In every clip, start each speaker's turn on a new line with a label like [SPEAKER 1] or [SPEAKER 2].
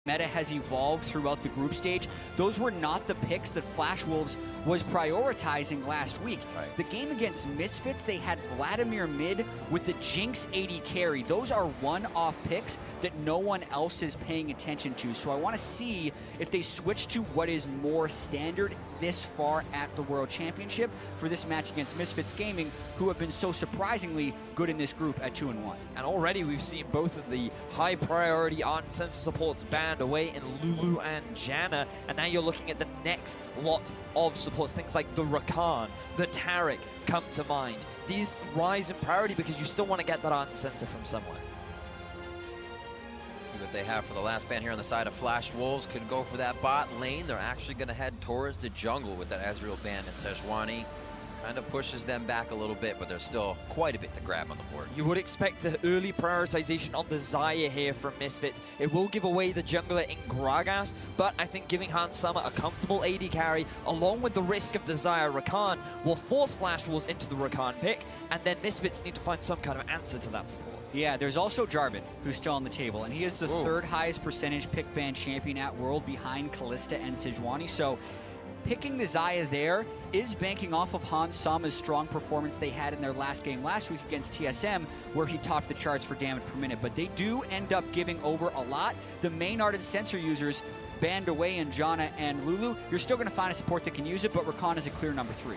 [SPEAKER 1] meta has evolved throughout the group stage. Those were not the picks that Flash Wolves was prioritizing last week.
[SPEAKER 2] Right.
[SPEAKER 1] The game against Misfits, they had Vladimir mid with the Jinx AD carry. Those are one-off picks that no one else is paying attention to. So I want to see if they switch to what is more standard this far at the World Championship for this match against Misfits Gaming, who have been so surprisingly good in this group at 2-1.
[SPEAKER 2] And already we've seen both of the high priority art and sensor supports banned away in Lulu and Janna, and now you're looking at the next lot of supports. Things like the Rakan, the Taric come to mind. These rise in priority because you still want to get that art and sensor from somewhere.
[SPEAKER 3] See what they have for the last ban here on the side of Flash Wolves. Could go for that bot lane. They're actually going to head towards the jungle with that Ezreal ban and Sejuani. Kind of pushes them back a little bit, but there's still quite a bit to grab on the board.
[SPEAKER 2] You would expect the early prioritization on the Xayah here from Misfits. It will give away the jungler in Gragas, but I think giving Hans Sama a comfortable AD carry, along with the risk of the Xayah Rakan, will force Flash Wolves into the Rakan pick, and then Misfits need to find some kind of answer to that support.
[SPEAKER 1] Yeah, there's also Jarvan, who's still on the table, and he is the third highest percentage pick ban champion at World behind Kalista and Sejuani. So picking the Xayah there is banking off of Hans Sama's strong performance they had in their last game last week against TSM, where he topped the charts for damage per minute. But they do end up giving over a lot. The main art and sensor users banned away in Janna and Lulu. You're still going to find a support that can use it, but Rakan is a clear number 3.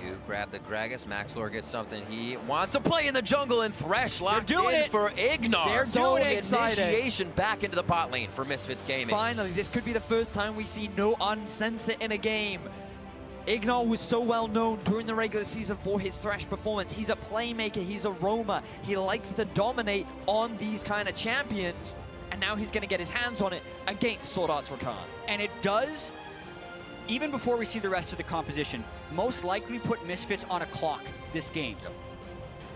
[SPEAKER 3] You grab the Gragas. Maxlor gets something he wants to play in the jungle, and Thresh locked in
[SPEAKER 1] it
[SPEAKER 3] for Ignar.
[SPEAKER 1] They're
[SPEAKER 3] So
[SPEAKER 1] doing it.
[SPEAKER 3] initiation back into the bot lane for Misfits Gaming.
[SPEAKER 2] Finally, this could be the first time we see no unsensor in a game. Ignar was so well known during the regular season for his Thresh performance. He's a playmaker, he's a roamer. He likes to dominate on these kind of champions, and now he's going to get his hands on it against Sword Art's Rakan.
[SPEAKER 1] And it does, even before we see the rest of the composition, most likely put Misfits on a clock this game.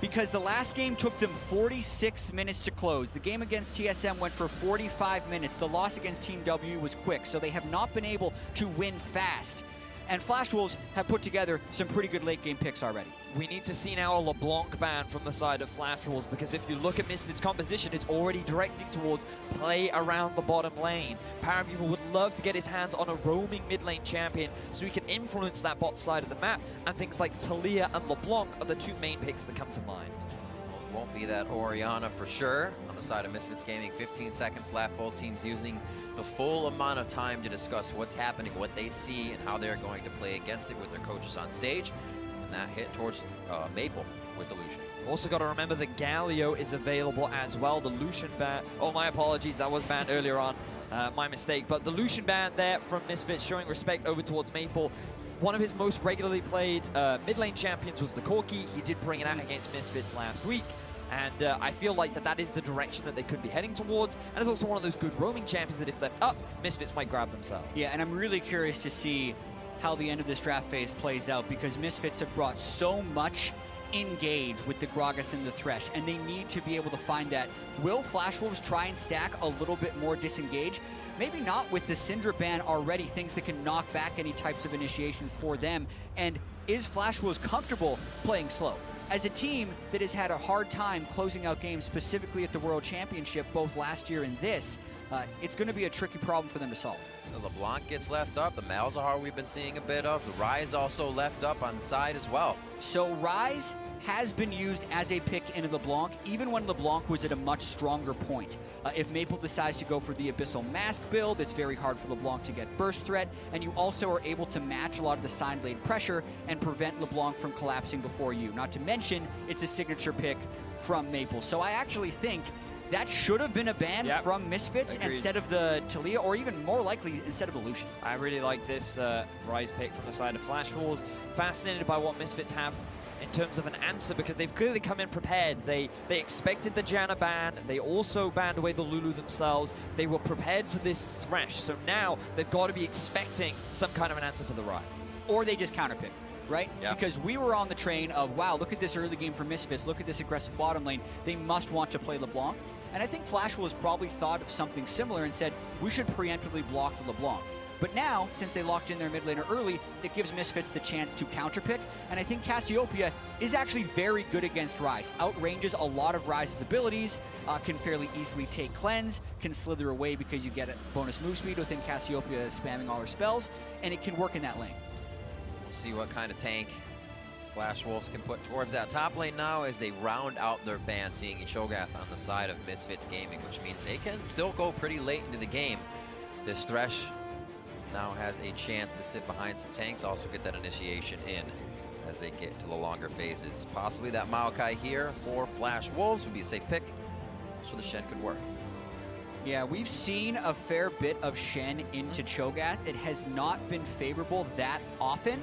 [SPEAKER 1] Because the last game took them 46 minutes to close. The game against TSM went for 45 minutes. The loss against Team W was quick, so they have not been able to win fast. And Flash Wolves have put together some pretty good late game picks already.
[SPEAKER 2] We need to see now a LeBlanc ban from the side of Flash Wolves, because if you look at Misfits' composition, it's already directing towards play around the bottom lane. Paraviva would love to get his hands on a roaming mid lane champion so he can influence that bot side of the map, and things like Talia and LeBlanc are the two main picks that come to mind.
[SPEAKER 3] Won't be that Orianna for sure. On the side of Misfits Gaming, 15 seconds left. Both teams using the full amount of time to discuss what's happening, what they see, and how they're going to play against it with their coaches on stage. And that hit towards Maple with the Lucian.
[SPEAKER 2] Also got to remember the Galio is available as well. The Lucian ban, oh my apologies, that was banned earlier on, my mistake. But the Lucian ban there from Misfits, showing respect over towards Maple. One of his most regularly played mid lane champions was the Corki. He did bring it out against Misfits last week. And I feel like that is the direction that they could be heading towards. And it's also one of those good roaming champions that if left up, Misfits might grab themselves.
[SPEAKER 1] Yeah, and I'm really curious to see how the end of this draft phase plays out, because Misfits have brought so much engage with the Gragas and the Thresh, and they need to be able to find that. Will Flash Wolves try and stack a little bit more disengage? Maybe not with the Syndra ban already, things that can knock back any types of initiation for them. And is Flash Wolves comfortable playing slow? As a team that has had a hard time closing out games, specifically at the World Championship, both last year and this, it's going to be a tricky problem for them to solve.
[SPEAKER 3] The LeBlanc gets left up. The Malzahar we've been seeing a bit of. The Ryze also left up on the side as well.
[SPEAKER 1] So Ryze has been used as a pick in LeBlanc, even when LeBlanc was at a much stronger point. If Maple decides to go for the Abyssal Mask build, it's very hard for LeBlanc to get burst threat, and you also are able to match a lot of the Sign Blade pressure and prevent LeBlanc from collapsing before you. Not to mention, it's a signature pick from Maple. So I actually think that should have been a ban from Misfits instead of the Talia, or even more likely, instead of the Lucian.
[SPEAKER 2] I really like this Ryze pick from the side of Flash Wolves. Fascinated by what Misfits have in terms of an answer, because they've clearly come in prepared. They expected the Janna ban. They also banned away the Lulu themselves. They were prepared for this Thresh. So now they've got to be expecting some kind of an answer for the Ryze.
[SPEAKER 1] Or they just counterpick, right?
[SPEAKER 3] Yeah.
[SPEAKER 1] Because we were on the train of, wow, look at this early game for Misfits. Look at this aggressive bottom lane. They must want to play LeBlanc. And I think Flash Wolves probably thought of something similar and said, we should preemptively block the LeBlanc. But now, since they locked in their mid laner early, it gives Misfits the chance to counterpick. And I think Cassiopeia is actually very good against Ryze. Outranges a lot of Ryze's abilities, can fairly easily take cleanse, can slither away because you get a bonus move speed within Cassiopeia spamming all her spells, and it can work in that lane.
[SPEAKER 3] We'll see what kind of tank Flash Wolves can put towards that top lane now as they round out their ban, seeing Cho'Gath on the side of Misfits Gaming, which means they can still go pretty late into the game. This Thresh now has a chance to sit behind some tanks, also get that initiation in as they get to the longer phases. Possibly that Maokai here for Flash Wolves would be a safe pick, so the Shen could work.
[SPEAKER 1] Yeah, we've seen a fair bit of Shen into Cho'Gath. It has not been favorable that often,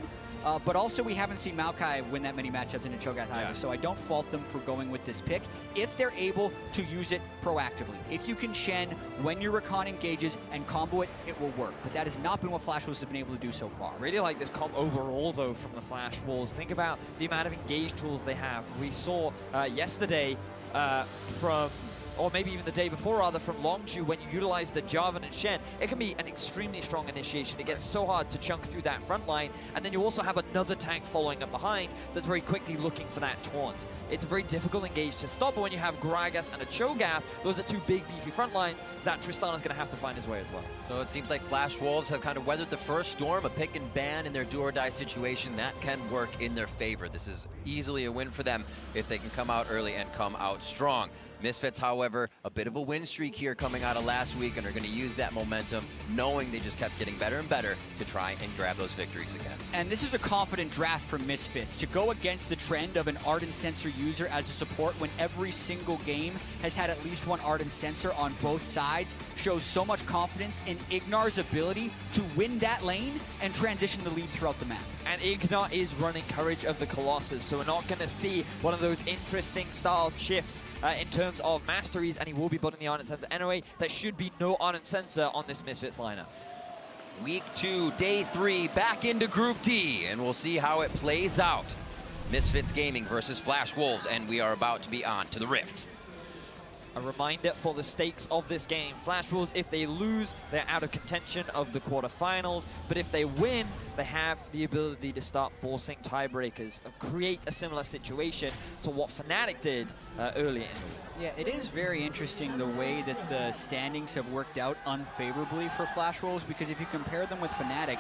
[SPEAKER 1] but also we haven't seen Maokai win that many matchups into Cho'Gath either, so I don't fault them for going with this pick if they're able to use it proactively. If you can Shen when your Rakan engages and combo it, it will work, but that has not been what Flash Wolves have been able to do so far.
[SPEAKER 2] I really like this comp overall, though, from the Flash Wolves. Think about the amount of engage tools they have. We saw yesterday or maybe even the day before, rather, from Longzhu, when you utilize the Jarvan and Shen, it can be an extremely strong initiation. It gets so hard to chunk through that front line, and then you also have another tank following up behind that's very quickly looking for that taunt. It's a very difficult engage to stop, but when you have Gragas and a Cho'Gath, those are two big, beefy front lines that Tristana's going to have to find his way as well.
[SPEAKER 3] So it seems like Flash Wolves have kind of weathered the first storm, a pick and ban in their do-or-die situation. That can work in their favor. This is easily a win for them if they can come out early and come out strong. Misfits, however, a bit of a win streak here coming out of last week, and are going to use that momentum, knowing they just kept getting better and better to try and grab those victories again.
[SPEAKER 1] And this is a confident draft from Misfits. To go against the trend of an Ardent Sensor user as a support when every single game has had at least one Ardent Sensor on both sides shows so much confidence in Ignar's ability to win that lane and transition the lead throughout the map.
[SPEAKER 2] And Ignar is running Courage of the Colossus, so we're not going to see one of those interesting style shifts in terms of masteries, and he will be putting the Ardent Sensor anyway. There should be no Ardent Sensor on this Misfits lineup.
[SPEAKER 3] Week 2, day 3, back into Group D, and we'll see how it plays out. Misfits Gaming versus Flash Wolves, and we are about to be on to the Rift.
[SPEAKER 2] A reminder for the stakes of this game. Flash Wolves, if they lose, they're out of contention of the quarterfinals. But if they win, they have the ability to start forcing tiebreakers, create a similar situation to what Fnatic did earlier in the week.
[SPEAKER 1] Yeah, it is very interesting the way that the standings have worked out unfavorably for Flash Wolves, because if you compare them with Fnatic,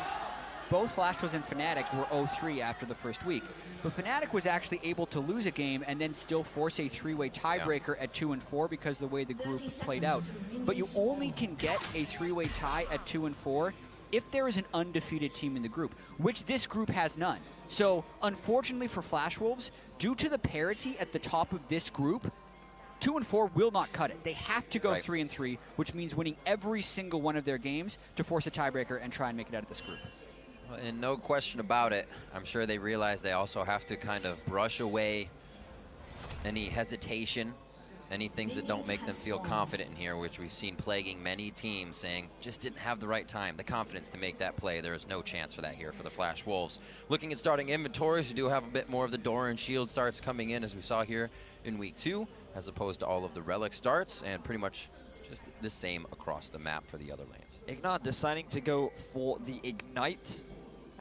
[SPEAKER 1] both Flash Wolves and Fnatic were 0-3 after the first week. But Fnatic was actually able to lose a game and then still force a three-way tiebreaker at 2-4 because of the way the group played out. But you only can get a three-way tie at 2-4 if there is an undefeated team in the group, which this group has none. So, unfortunately for Flash Wolves, due to the parity at the top of this group, 2-4 will not cut it. They have to go 3-3, which means winning every single one of their games to force a tiebreaker and try and make it out of this group.
[SPEAKER 3] And no question about it, I'm sure they realize they also have to kind of brush away any hesitation, any things that don't make them feel confident in here, which we've seen plaguing many teams, saying just didn't have the right time, the confidence to make that play. There is no chance for that here for the Flash Wolves. Looking at starting inventories, we do have a bit more of the Door and Shield starts coming in, as we saw here in week 2, as opposed to all of the Relic starts, and pretty much just the same across the map for the other lanes.
[SPEAKER 2] Ignar deciding to go for the Ignite.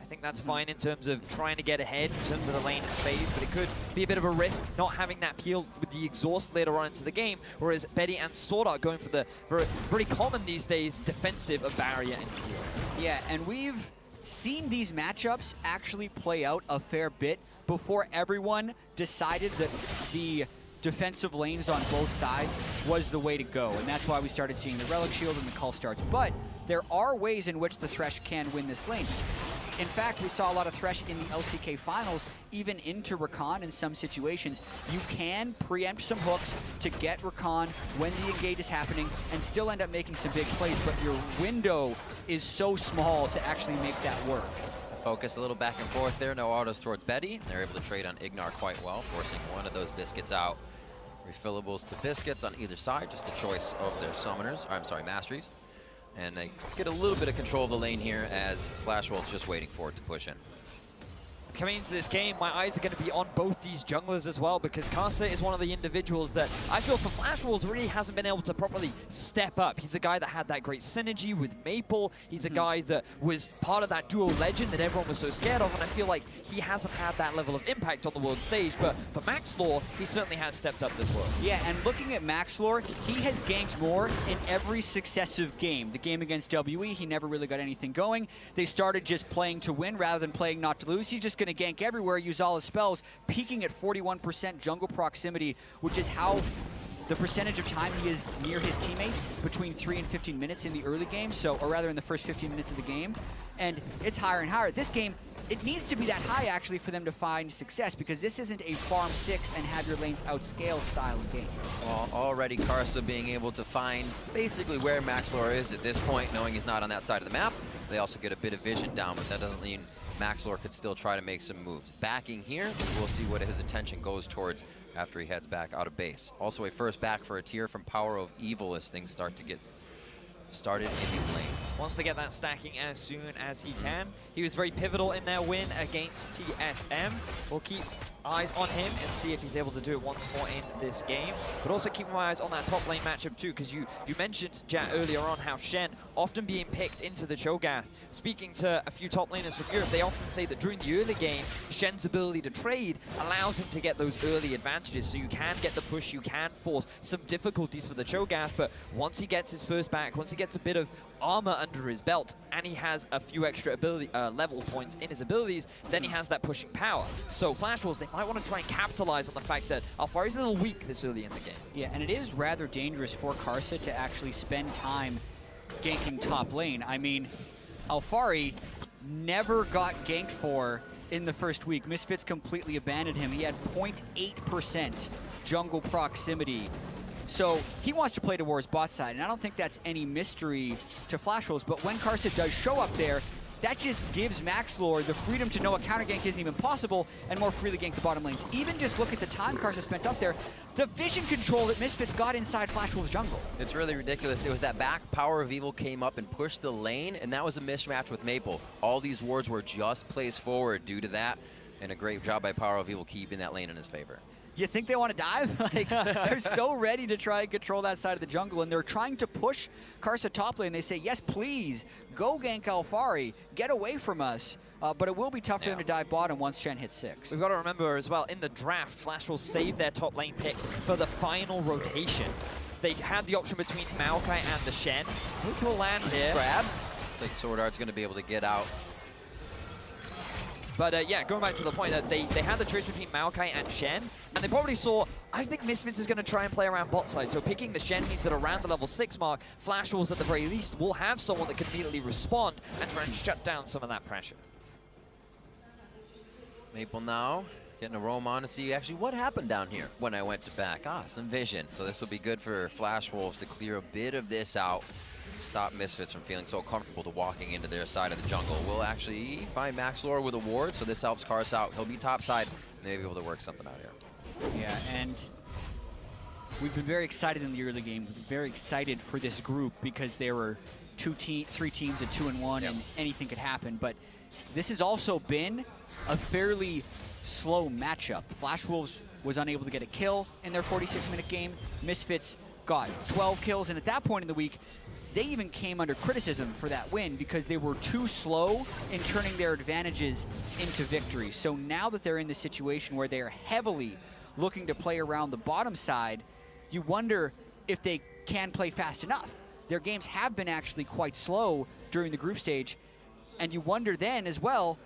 [SPEAKER 2] I think that's fine in terms of trying to get ahead in terms of the lane phase, but it could be a bit of a risk not having that peel with the exhaust later on into the game, whereas Betty and Sword are going for the very common these days defensive of barrier and peel.
[SPEAKER 1] Yeah, and we've seen these matchups actually play out a fair bit before everyone decided that the defensive lanes on both sides was the way to go, and that's why we started seeing the Relic Shield and the Cull starts. But there are ways in which the Thresh can win this lane. In fact, we saw a lot of Thresh in the LCK finals, even into Rakan in some situations. You can preempt some hooks to get Rakan when the engage is happening and still end up making some big plays, but your window is so small to actually make that work.
[SPEAKER 3] Focus a little back and forth there, no autos towards Betty. They're able to trade on Ignar quite well, forcing one of those biscuits out. Refillables to biscuits on either side, just a choice of their summoners, or I'm sorry, masteries. And they get a little bit of control of the lane here as Flash Wolves just waiting for it to push in.
[SPEAKER 2] coming into this game, my eyes are going to be on both these junglers as well, because Karsa is one of the individuals that I feel for Flash Wolves really hasn't been able to properly step up. He's a guy that had that great synergy with Maple. He's a guy that was part of that duo legend that everyone was so scared of, and I feel like he hasn't had that level of impact on the world stage. But for Maxlor, he certainly has stepped up this world.
[SPEAKER 1] Yeah, and looking at Maxlor, he has ganked more in every successive game. The game against WE, he never really got anything going. They started just playing to win rather than playing not to lose. He's just going to gank everywhere, use all his spells, peaking at 41% jungle proximity, which is how the percentage of time he is near his teammates between 3 and 15 minutes in the early game, so, or rather in the first 15 minutes of the game. And it's higher and higher. This game, it needs to be that high actually for them to find success, because this isn't a farm 6 and have your lanes outscaled style of game.
[SPEAKER 3] Well, already Karsa being able to find basically where Maxlor is at this point, knowing he's not on that side of the map. They also get a bit of vision down, but that doesn't mean Maxlor could still try to make some moves. Backing here, we'll see what his attention goes towards after he heads back out of base. Also a first back for a tier from Power of Evil as things start to get started in these lanes.
[SPEAKER 2] Wants to get that stacking as soon as he can. He was very pivotal in their win against TSM. We'll keep eyes on him and see if he's able to do it once more in this game. But also keep my eyes on that top lane matchup too, because you mentioned, Jat, earlier on how Shen often being picked into the Cho'Gath. Speaking to a few top laners from Europe, they often say that during the early game, Shen's ability to trade allows him to get those early advantages. So you can get the push, you can force some difficulties for the Cho'Gath, but once he gets his first back, once he gets a bit of armor under his belt, and he has a few extra ability level points in his abilities, then he has that pushing power. So Flash Wolves, they might want to try and capitalize on the fact that Alphari's a little weak this early in the game.
[SPEAKER 1] Yeah, and it is rather dangerous for Karsa to actually spend time ganking top lane. I mean, Alphari never got ganked for in the first week. Misfits completely abandoned him. He had 0.8% jungle proximity. So he wants to play towards bot side, and I don't think that's any mystery to Flash Wolves, but when Karsa does show up there, that just gives Maxlor the freedom to know a counter gank isn't even possible and more freely gank the bottom lanes. Even just look at the time Karsa spent up there, the vision control that Misfits got inside Flash Wolves jungle.
[SPEAKER 3] It's really ridiculous. It was that back Power of Evil came up and pushed the lane, and that was a mismatch with Maple. All these wards were just placed forward due to that, and a great job by Power of Evil keeping that lane in his favor.
[SPEAKER 1] You think they want to dive? Like, they're so ready to try and control that side of the jungle, and they're trying to push Karsa top lane. They say, yes, please, go gank Alphari, get away from us. But it will be tough for them to dive bottom once Shen hits 6.
[SPEAKER 2] We've got to remember as well, in the draft, Flash will save their top lane pick for the final rotation. They had the option between Maokai and the Shen. Both will land here.
[SPEAKER 3] Grab. Looks like Sword Art's going to be able to get out.
[SPEAKER 2] But yeah, going back to the point that they had the choice between Maokai and Shen, and they probably saw, I think Misfits is going to try and play around bot side, so picking the Shen means that around the level 6 mark, Flash Wolves at the very least will have someone that can immediately respond and try and shut down some of that pressure. Maple
[SPEAKER 3] now getting a roam on to see actually what happened down here when I went to back. Some vision. So this will be good for Flash Wolves to clear a bit of this out. Stop Misfits from feeling so comfortable to walking into their side of the jungle. We'll actually find Maxlor with a ward, so this helps Karsa out. He'll be top side, and they'll be able to work something out here.
[SPEAKER 1] Yeah, and we've been very excited in the early game. We've been very excited for this group because there were 3 teams at 2-1, and anything could happen. But this has also been a fairly slow matchup. Flash Wolves was unable to get a kill in their 46-minute game. Misfits got 12 kills, and at that point in the week, they even came under criticism for that win because they were too slow in turning their advantages into victory. So now that they're in the situation where they are heavily looking to play around the bottom side, you wonder if they can play fast enough. Their games have been actually quite slow during the group stage, and you wonder then as well,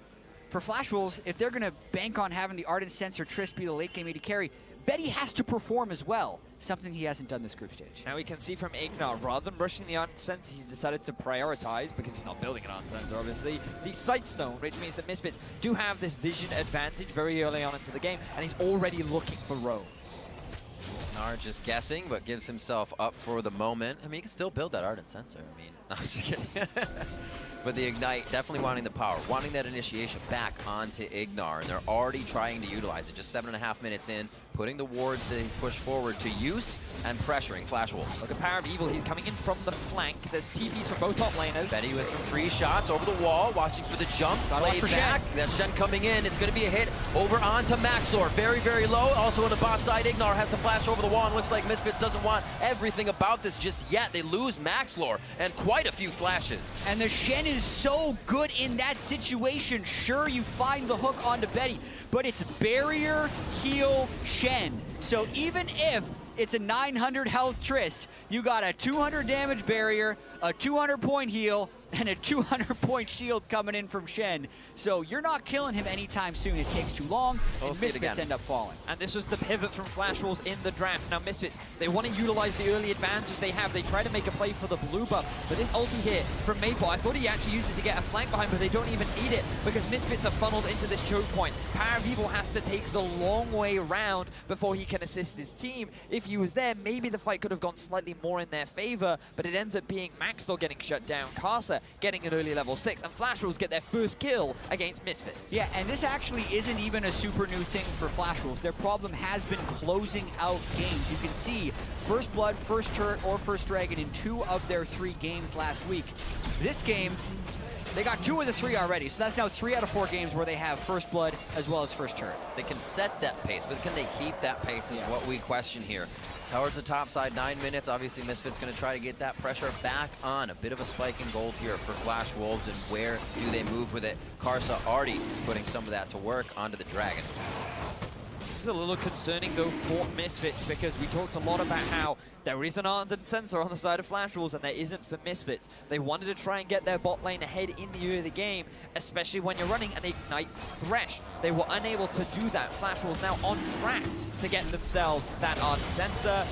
[SPEAKER 1] for Flash Wolves, if they're going to bank on having the Ardent Sense or Trist be the late game AD carry, Betty has to perform as well, something he hasn't done this group stage.
[SPEAKER 2] Now we can see from Ignar, rather than rushing the Ardent Sense, he's decided to prioritize, because he's not building an Ardent Sense, obviously, the Sightstone, which means that Misfits do have this vision advantage very early on into the game, and he's already looking for roams.
[SPEAKER 3] Ignar just guessing, but gives himself up for the moment. I mean, he can still build that Ardent Sensor. I mean, I'm just kidding. But the Ignite, definitely wanting the power, wanting that initiation back onto Ignar, and they're already trying to utilize it. Just 7.5 minutes in, putting the wards they push forward to use and pressuring Flash Wolves.
[SPEAKER 2] Look at Power of Evil, he's coming in from the flank. There's TPs from both top laners.
[SPEAKER 3] Betty with some free shots over the wall, watching for the jump. Play back. That Shen coming in. It's going to be a hit over onto Maxlor. Very, very low. Also on the bot side, Ignar has to flash over the wall, and looks like Misfits doesn't want everything about this just yet. They lose Maxlor and quite a few flashes.
[SPEAKER 1] And the Shen is so good in that situation. Sure, you find the hook onto Betty, but it's barrier, heal, Shen. So even if it's a 900 health Trist, you got a 200 damage barrier, a 200 point heal, and a 200 point shield coming in from Shen. So you're not killing him anytime soon. It takes too long, and Misfits end up falling.
[SPEAKER 2] And this was the pivot from Flash Wolves in the draft. Now Misfits, they want to utilize the early advantage they have. They try to make a play for the blue buff, but this ulti here from Maple, I thought he actually used it to get a flank behind, but they don't even need it because Misfits are funneled into this choke point. Power of Evil has to take the long way around before he can assist his team. If he was there, maybe the fight could have gone slightly more in their favor, but it ends up being Maxtor getting shut down, Karsa getting an early level 6, and Flash Wolves get their first kill against Misfits.
[SPEAKER 1] Yeah, and this actually isn't even a super new thing for Flash Wolves. Their problem has been closing out games. You can see first blood, first turret, or first dragon in 2 of their 3 games last week. This game, they got 2 of the 3 already, so that's now 3 out of 4 games where they have first blood as well as first turret.
[SPEAKER 3] They can set that pace, but can they keep that pace is what we question here. Towards the top side, 9 minutes. Obviously, Misfits going to try to get that pressure back on. A bit of a spike in gold here for Flash Wolves, and where do they move with it? Karsa already putting some of that to work onto the Dragon.
[SPEAKER 2] This is a little concerning, though, for Misfits, because we talked a lot about how there is an Ardent Sensor on the side of Flash Wolves, and there isn't for Misfits. They wanted to try and get their bot lane ahead in the early game, especially when you're running an Ignite Thresh. They were unable to do that. Flash Wolves now on track to get themselves that Ardent Sensor.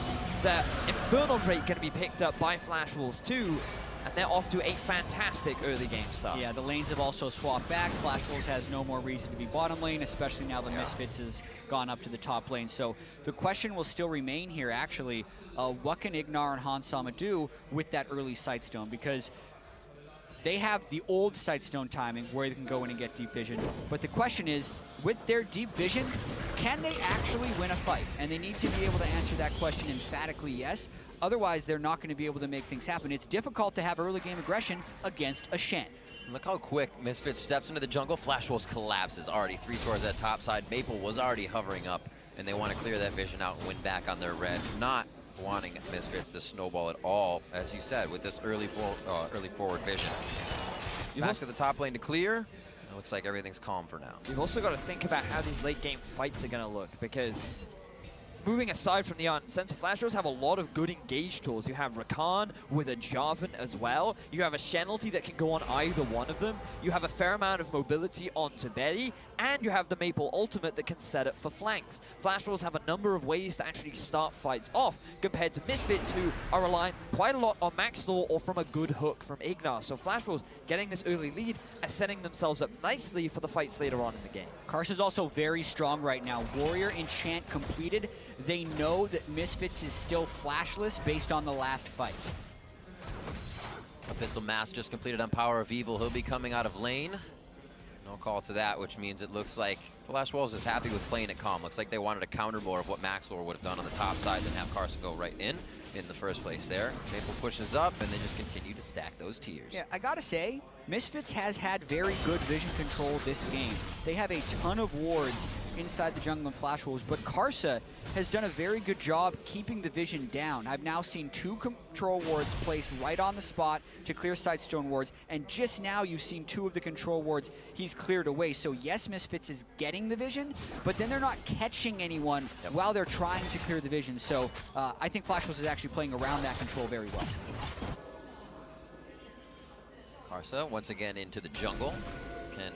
[SPEAKER 2] The Infernal Drake going to be picked up by Flash Wolves too, and they're off to a fantastic early game start.
[SPEAKER 1] Yeah, the lanes have also swapped back. Flash Wolves has no more reason to be bottom lane, especially now the Misfits has gone up to the top lane. So the question will still remain here, actually, what can Ignar and Hansama do with that early Sightstone? Because they have the old Sightstone timing where they can go in and get deep vision. But the question is, with their deep vision, can they actually win a fight? And they need to be able to answer that question emphatically yes. Otherwise, they're not going to be able to make things happen. It's difficult to have early game aggression against a Shen.
[SPEAKER 3] Look how quick Misfits steps into the jungle. Flash Wolves collapses. Already 3 towards that top side. Maple was already hovering up, and they want to clear that vision out and win back on their red. Not wanting Misfits to snowball at all, as you said, with this early forward vision. Back to the top lane to clear. It looks like everything's calm for now.
[SPEAKER 2] You've also got to think about how these late game fights are going to look, because moving aside from the Ardent Sensor, Flash Wolves have a lot of good engage tools. You have Rakan with a Jarvan as well. You have a Shen ulti that can go on either one of them. You have a fair amount of mobility onto Betty, and you have the Maple ultimate that can set up for flanks. Flash Wolves have a number of ways to actually start fights off compared to Misfits, who are relying quite a lot on Maxlor or from a good hook from Ignar. So Flash Wolves getting this early lead are setting themselves up nicely for the fights later on in the game.
[SPEAKER 1] Karsa's also very strong right now. Warrior enchant completed. They know that Misfits is still flashless based on the last fight.
[SPEAKER 3] Abyssal Mass just completed on Power of Evil. He'll be coming out of lane. No call to that, which means it looks like Flash Wolves is happy with playing it calm. Looks like they wanted a counter more of what Maxlor would have done on the top side than have Karsa go right in the first place there. Maple pushes up, and they just continue to stack those tiers.
[SPEAKER 1] Yeah, I gotta say, Misfits has had very good vision control this game. They have a ton of wards inside the jungle and Flash Wolves, but Karsa has done a very good job keeping the vision down. I've now seen 2 control wards placed right on the spot to clear Sightstone wards, and just now you've seen 2 of the control wards he's cleared away. So yes, Misfits is getting the vision, but then they're not catching anyone while they're trying to clear the vision. So I think Flash Wolves is actually playing around that control very well.
[SPEAKER 3] Karsa once again into the jungle. Can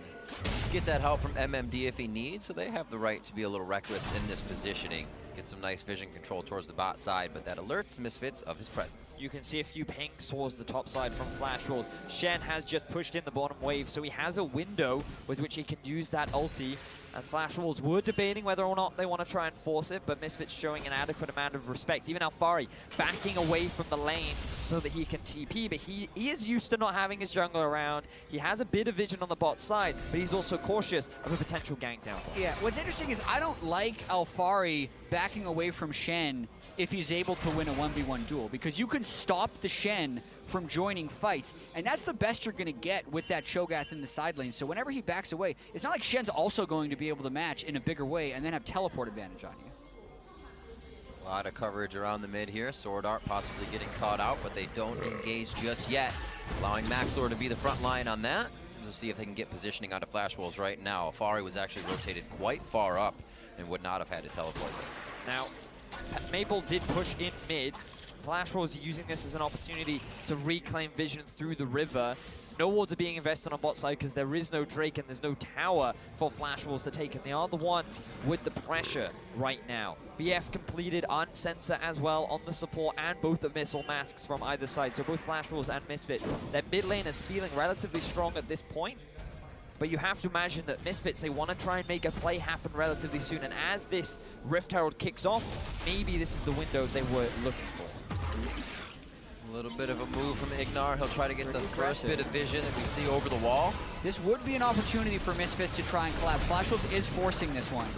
[SPEAKER 3] get that help from MMD if he needs, so they have the right to be a little reckless in this positioning. Get some nice vision control towards the bot side, but that alerts Misfits of his presence.
[SPEAKER 2] You can see a few pings towards the top side from Flash Wolves. Shen has just pushed in the bottom wave, so he has a window with which he can use that ulti. And Flash Wolves were debating whether or not they want to try and force it, but Misfits showing an adequate amount of respect. Even Alfari backing away from the lane so that he can TP, but he is used to not having his jungler around. He has a bit of vision on the bot side, but he's also cautious of a potential gank downfall.
[SPEAKER 1] Yeah, what's interesting is I don't like Alfari backing away from Shen if he's able to win a 1v1 duel, because you can stop the Shen from joining fights, and that's the best you're going to get with that Cho'Gath in the side lane. So whenever he backs away, it's not like Shen's also going to be able to match in a bigger way and then have teleport advantage on you.
[SPEAKER 3] A lot of coverage around the mid here. Sword Art possibly getting caught out, but they don't engage just yet, allowing Maxlor to be the front line on that. We'll see if they can get positioning out of Flash Wolves right now. Alfari was actually rotated quite far up and would not have had to teleport.
[SPEAKER 2] Now, Maple did push in mids. Flash Wolves are using this as an opportunity to reclaim vision through the river. No wards are being invested on bot side because there is no Drake and there's no tower for Flash Wolves to take, and they are the ones with the pressure right now. BF completed Unsensor as well on the support and both the missile masks from either side, so both Flash Wolves and Misfits. Their mid lane is feeling relatively strong at this point, but you have to imagine that Misfits, they want to try and make a play happen relatively soon, and as this Rift Herald kicks off, maybe this is the window they were looking for.
[SPEAKER 3] A little bit of a move from Ignar. He'll try to get the first bit of vision that we see over the wall.
[SPEAKER 1] This would be an opportunity for Misfits to try and collab. Flash Wolves is forcing this one.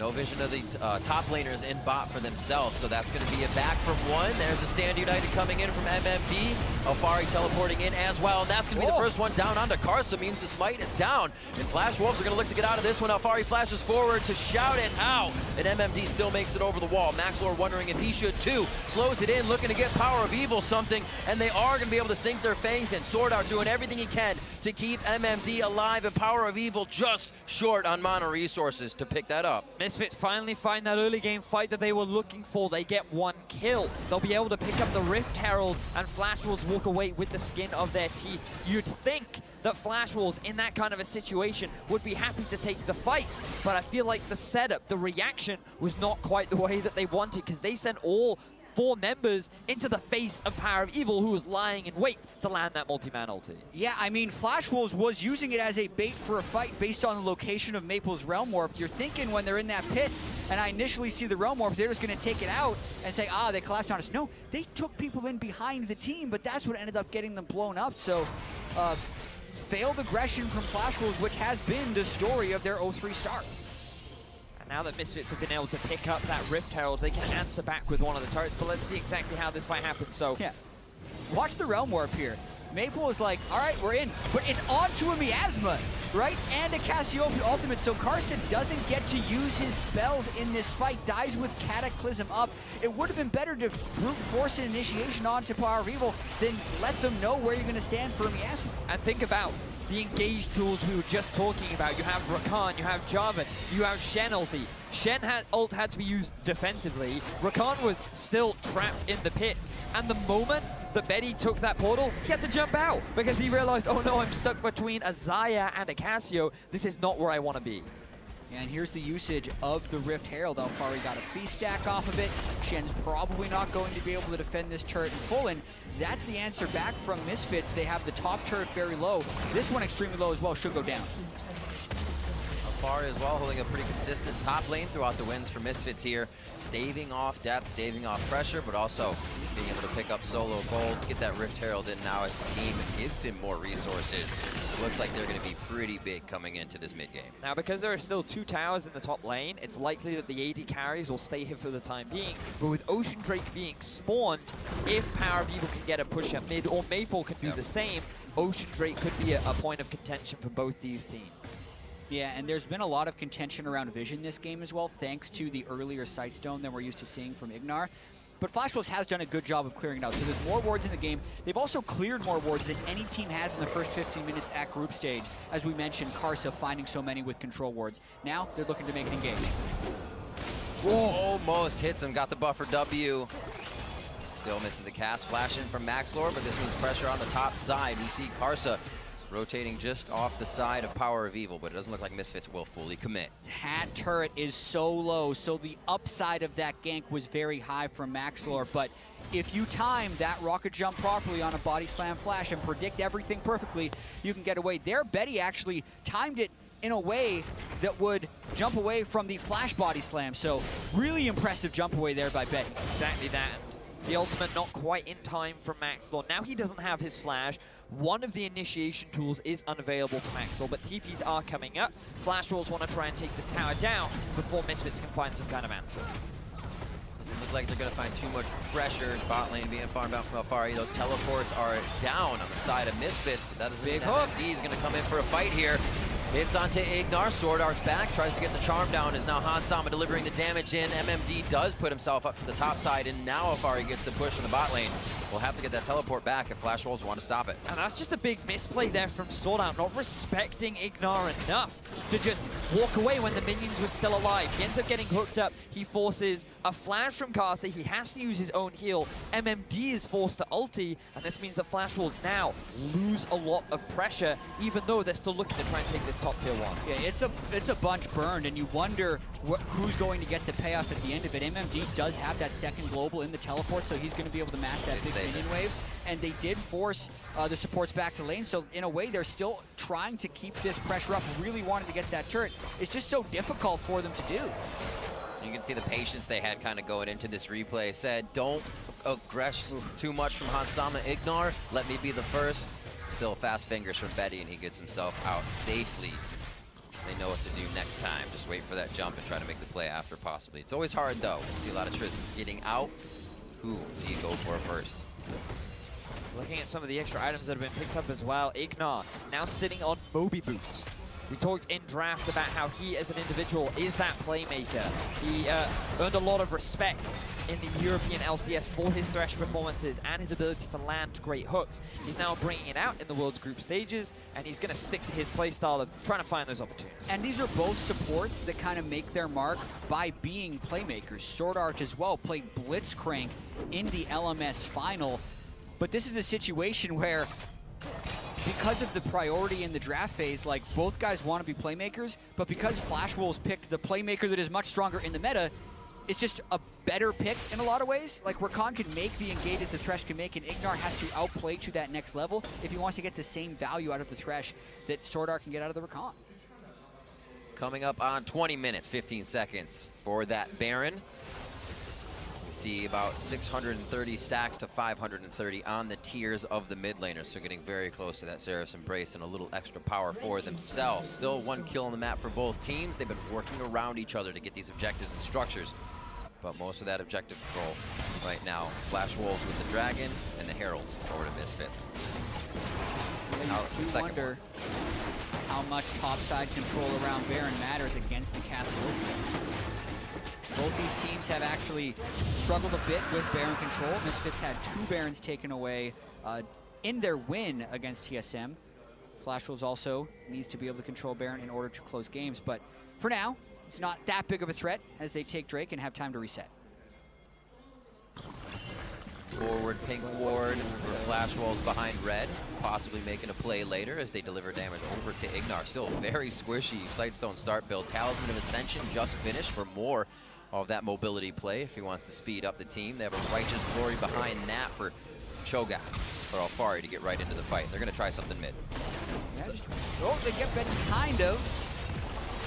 [SPEAKER 3] No vision of the top laners in bot for themselves, so that's going to be a back from one. There's a Stand United coming in from MMD. Alfari teleporting in as well, and that's going to be the first one down onto Karsa, means the smite is down. And Flash Wolves are going to look to get out of this one. Alfari flashes forward to shout it out, and MMD still makes it over the wall. Maxlor wondering if he should too. Slows it in, looking to get Power of Evil something, and they are going to be able to sink their fangs in. Sword Art doing everything he can to keep MMD alive, and Power of Evil just short on mana resources to pick that up.
[SPEAKER 2] Misfits finally find that early game fight that they were looking for. They get one kill. They'll be able to pick up the Rift Herald, and Flash Wolves walk away with the skin of their teeth. You'd think that Flash Wolves in that kind of a situation would be happy to take the fight, but I feel like the setup, the reaction was not quite the way that they wanted, because they sent all 4 members into the face of Power of Evil, who was lying in wait to land that multi-man ulti.
[SPEAKER 1] Yeah, I mean, Flash Wolves was using it as a bait for a fight based on the location of Maple's Realm Warp. You're thinking when they're in that pit, and I initially see the Realm Warp, they're just going to take it out and say, ah, they collapsed on us. No, they took people in behind the team, but that's what ended up getting them blown up. So, failed aggression from Flash Wolves, which has been the story of their 0-3 start.
[SPEAKER 2] Now that Misfits have been able to pick up that Rift Herald, they can answer back with one of the turrets, but let's see exactly how this fight happens. So,
[SPEAKER 1] yeah, watch the Realm Warp here. Maple is like, all right, we're in, but it's onto a Miasma, right? And a Cassiopeia ultimate, so Carson doesn't get to use his spells in this fight, dies with Cataclysm up. It would have been better to brute force an initiation onto Power of Evil than let them know where you're gonna stand for a Miasma.
[SPEAKER 2] And think about the engaged tools we were just talking about. You have Rakan, you have Jarvan, you have Shen ulti. Shen ult had to be used defensively. Rakan was still trapped in the pit. And the moment that Betty took that portal, he had to jump out because he realized, oh no, I'm stuck between a Xayah and a Cassio. This is not where I want to be.
[SPEAKER 1] And here's the usage of the Rift Herald. Alfari got a feast stack off of it. Shen's probably not going to be able to defend this turret in full, and that's the answer back from Misfits. They have the top turret very low. This one extremely low as well, should go down.
[SPEAKER 3] Alfari as well, holding a pretty consistent top lane throughout the wins for Misfits here. Staving off death, staving off pressure, but also being able to pick up solo gold, get that Rift Herald in now as the team gives him more resources. Looks like they're going to be pretty big coming into this mid-game.
[SPEAKER 2] Now, because there are still 2 towers in the top lane, it's likely that the AD carries will stay here for the time being. But with Ocean Drake being spawned, if Power of Evil can get a push at mid, or Maple can do the same, Ocean Drake could be a point of contention for both these teams.
[SPEAKER 1] Yeah, and there's been a lot of contention around vision this game as well, thanks to the earlier Sightstone than we're used to seeing from Ignar. But Flash Wolves has done a good job of clearing it out. So there's more wards in the game. They've also cleared more wards than any team has in the first 15 minutes at group stage. As we mentioned, Karsa finding so many with control wards. Now they're looking to make it engage.
[SPEAKER 3] Whoa. Almost hits him, got the buffer W. Still misses the cast. Flash in from Maxlor, but this means pressure on the top side. We see Karsa rotating just off the side of Power of Evil, but it doesn't look like Misfits will fully commit.
[SPEAKER 1] That turret is so low, so the upside of that gank was very high from Maxlor, but if you time that rocket jump properly on a body slam flash and predict everything perfectly, you can get away. There, Betty actually timed it in a way that would jump away from the flash body slam. So really impressive jump away there by Betty.
[SPEAKER 2] Exactly that. And the ultimate not quite in time from Maxlor. Now he doesn't have his flash. One of the initiation tools is unavailable for Maxlor, but TPs are coming up. Flash Wolves want to try and take this tower down before Misfits can find some kind of answer.
[SPEAKER 3] Doesn't look like they're going to find too much pressure. Bot lane being farmed out from Alfari. Those teleports are down on the side of Misfits, but that doesn't mean MMD is going to come in for a fight here. Hits onto Ignar, Sword Art's back, tries to get the charm down, is now Hansama delivering the damage in. MMD does put himself up to the top side, and now Alfari gets the push in the bot lane. We'll have to get that teleport back if Flash Wolves want to stop it.
[SPEAKER 2] And that's just a big misplay there from Sword Art, not respecting Ignar enough to just walk away when the minions were still alive. He ends up getting hooked up. He forces a flash from Caster. He has to use his own heal. MMD is forced to ulti, and this means that Flash Wolves now lose a lot of pressure, even though they're still looking to try and take this top tier 1.
[SPEAKER 1] Yeah, it's a bunch burned, and you wonder who's going to get the payoff at the end of it. MMG does have that second global in the teleport, so he's going to be able to match that big minion wave. And they did force the supports back to lane, so in a way they're still trying to keep this pressure up, really wanting to get that turret. It's just so difficult for them to do.
[SPEAKER 3] You can see the patience they had kind of going into this replay. Said, don't aggress too much from Hansama Ignar. Let me be the first. Still fast fingers from Betty, and he gets himself out safely. They know what to do next time. Just wait for that jump and try to make the play after, possibly. It's always hard, though. You see a lot of Triss getting out. Who do you go for first?
[SPEAKER 2] Looking at some of the extra items that have been picked up as well. Ignar now sitting on Moby Boots. We talked in draft about how he, as an individual, is that playmaker. He earned a lot of respect in the European LCS for his Thresh performances and his ability to land great hooks. He's now bringing it out in the World's group stages, and he's going to stick to his playstyle of trying to find those opportunities.
[SPEAKER 1] And these are both supports that kind of make their mark by being playmakers. Sword Art as well played Blitzcrank in the LMS final, but this is a situation where, because of the priority in the draft phase, like, both guys want to be playmakers, but because Flash Wolves picked the playmaker that is much stronger in the meta, it's just a better pick in a lot of ways. Like, Rakan can make the engage as the Thresh can make, and Ignar has to outplay to that next level if he wants to get the same value out of the Thresh that Sword Art can get out of the Rakan.
[SPEAKER 3] Coming up on 20 minutes, 15 seconds for that Baron. We see about 630 stacks to 530 on the tiers of the mid laners, so getting very close to that Seraph's Embrace and a little extra power for themselves. Still 1 kill on the map for both teams. They've been working around each other to get these objectives and structures, but most of that objective control right now. Flash Wolves with the Dragon and the Heralds over to Misfits.
[SPEAKER 1] I do wonder how much topside control around Baron matters against a Cassiopeia. Both these teams have actually struggled a bit with Baron control. Misfits had 2 Barons taken away in their win against TSM. Flash Wolves also needs to be able to control Baron in order to close games, but for now, it's not that big of a threat as they take Drake and have time to reset.
[SPEAKER 3] Forward pink ward for Flash Wolves behind red, possibly making a play later as they deliver damage over to Ignar. Still very squishy Sightstone start build. Talisman of Ascension just finished for more of that mobility play if he wants to speed up the team. They have a Righteous Glory behind that for Cho'Gath or Alfari to get right into the fight. They're going to try something mid.
[SPEAKER 1] Yeah, oh, they get Betty kind of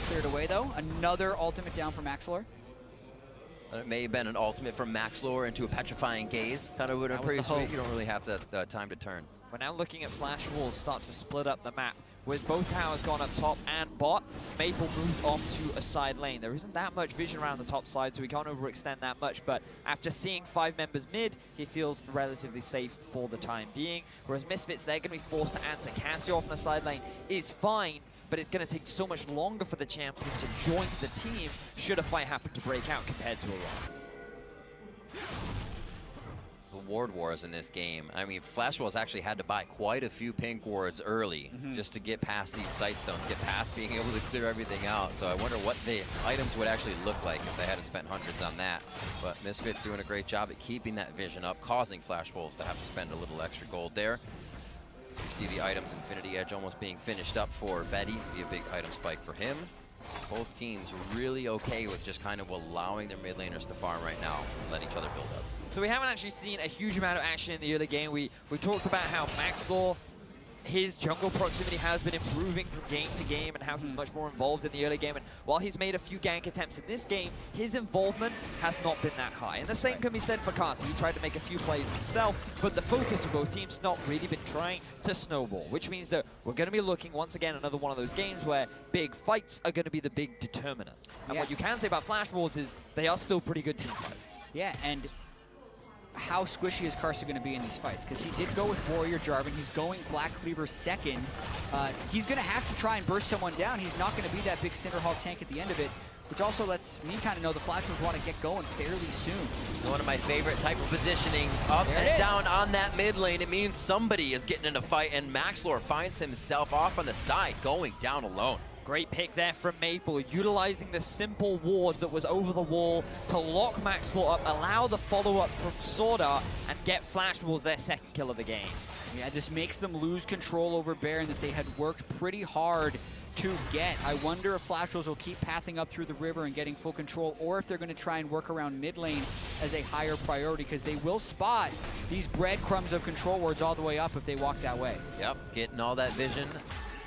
[SPEAKER 1] cleared away, though. Another ultimate down from Maxlor.
[SPEAKER 3] It may have been an ultimate from Maxlor into a Petrifying Gaze. Kind of would have been pretty sweet. You don't really have to time to turn.
[SPEAKER 2] We're now looking at Flash Wolves start to split up the map. With both towers gone up top and bot, Maple moves off to a side lane. There isn't that much vision around the top side, so we can't overextend that much, but after seeing 5 members mid, he feels relatively safe for the time being. Whereas Misfits, they're going to be forced to answer. Cassio off the side lane is fine, but it's going to take so much longer for the champion to join the team should a fight happen to break out compared to a Rise.
[SPEAKER 3] The ward wars in this game. I mean, Flash Wolves actually had to buy quite a few pink wards early just to get past these Sightstones, get past being able to clear everything out. So I wonder what the items would actually look like if they hadn't spent hundreds on that. But Misfits doing a great job at keeping that vision up, causing Flash Wolves to have to spend a little extra gold there. So you see the items Infinity Edge almost being finished up for Betty. Be a big item spike for him. Both teams really okay with just kind of allowing their mid laners to farm right now and let each other build up.
[SPEAKER 2] So we haven't actually seen a huge amount of action in the early game. We talked about how Maxlor his jungle proximity has been improving from game to game and how he's much more involved in the early game. And while he's made a few gank attempts in this game, his involvement has not been that high. And the same can be said for Kasi. He tried to make a few plays himself, but the focus of both teams not really been trying to snowball, which means that we're going to be looking once again another one of those games where big fights are going to be the big determinant. And what you can say about Flash Wolves is they are still pretty good team fights.
[SPEAKER 1] Yeah, and how squishy is Karsa going to be in these fights? Because he did go with Warrior Jarvan. He's going Black Cleaver second. He's going to have to try and burst someone down. He's not going to be that big Cinderhawk tank at the end of it, which also lets me kind of know the Flash Wolves want to get going fairly soon.
[SPEAKER 3] One of my favorite type of positionings, up and down on that mid lane. It means somebody is getting in a fight, and Maxlor finds himself off on the side, going down alone.
[SPEAKER 2] Great pick there from Maple, utilizing the simple ward that was over the wall to lock Maxlor up, allow the follow-up from Swordart, and get Flash Wolves their second kill of the game.
[SPEAKER 1] Yeah, this makes them lose control over Baron that they had worked pretty hard to get. I wonder if Flash Wolves will keep pathing up through the river and getting full control, or if they're going to try and work around mid lane as a higher priority, because they will spot these breadcrumbs of control wards all the way up if they walk that way.
[SPEAKER 3] Yep, getting all that vision.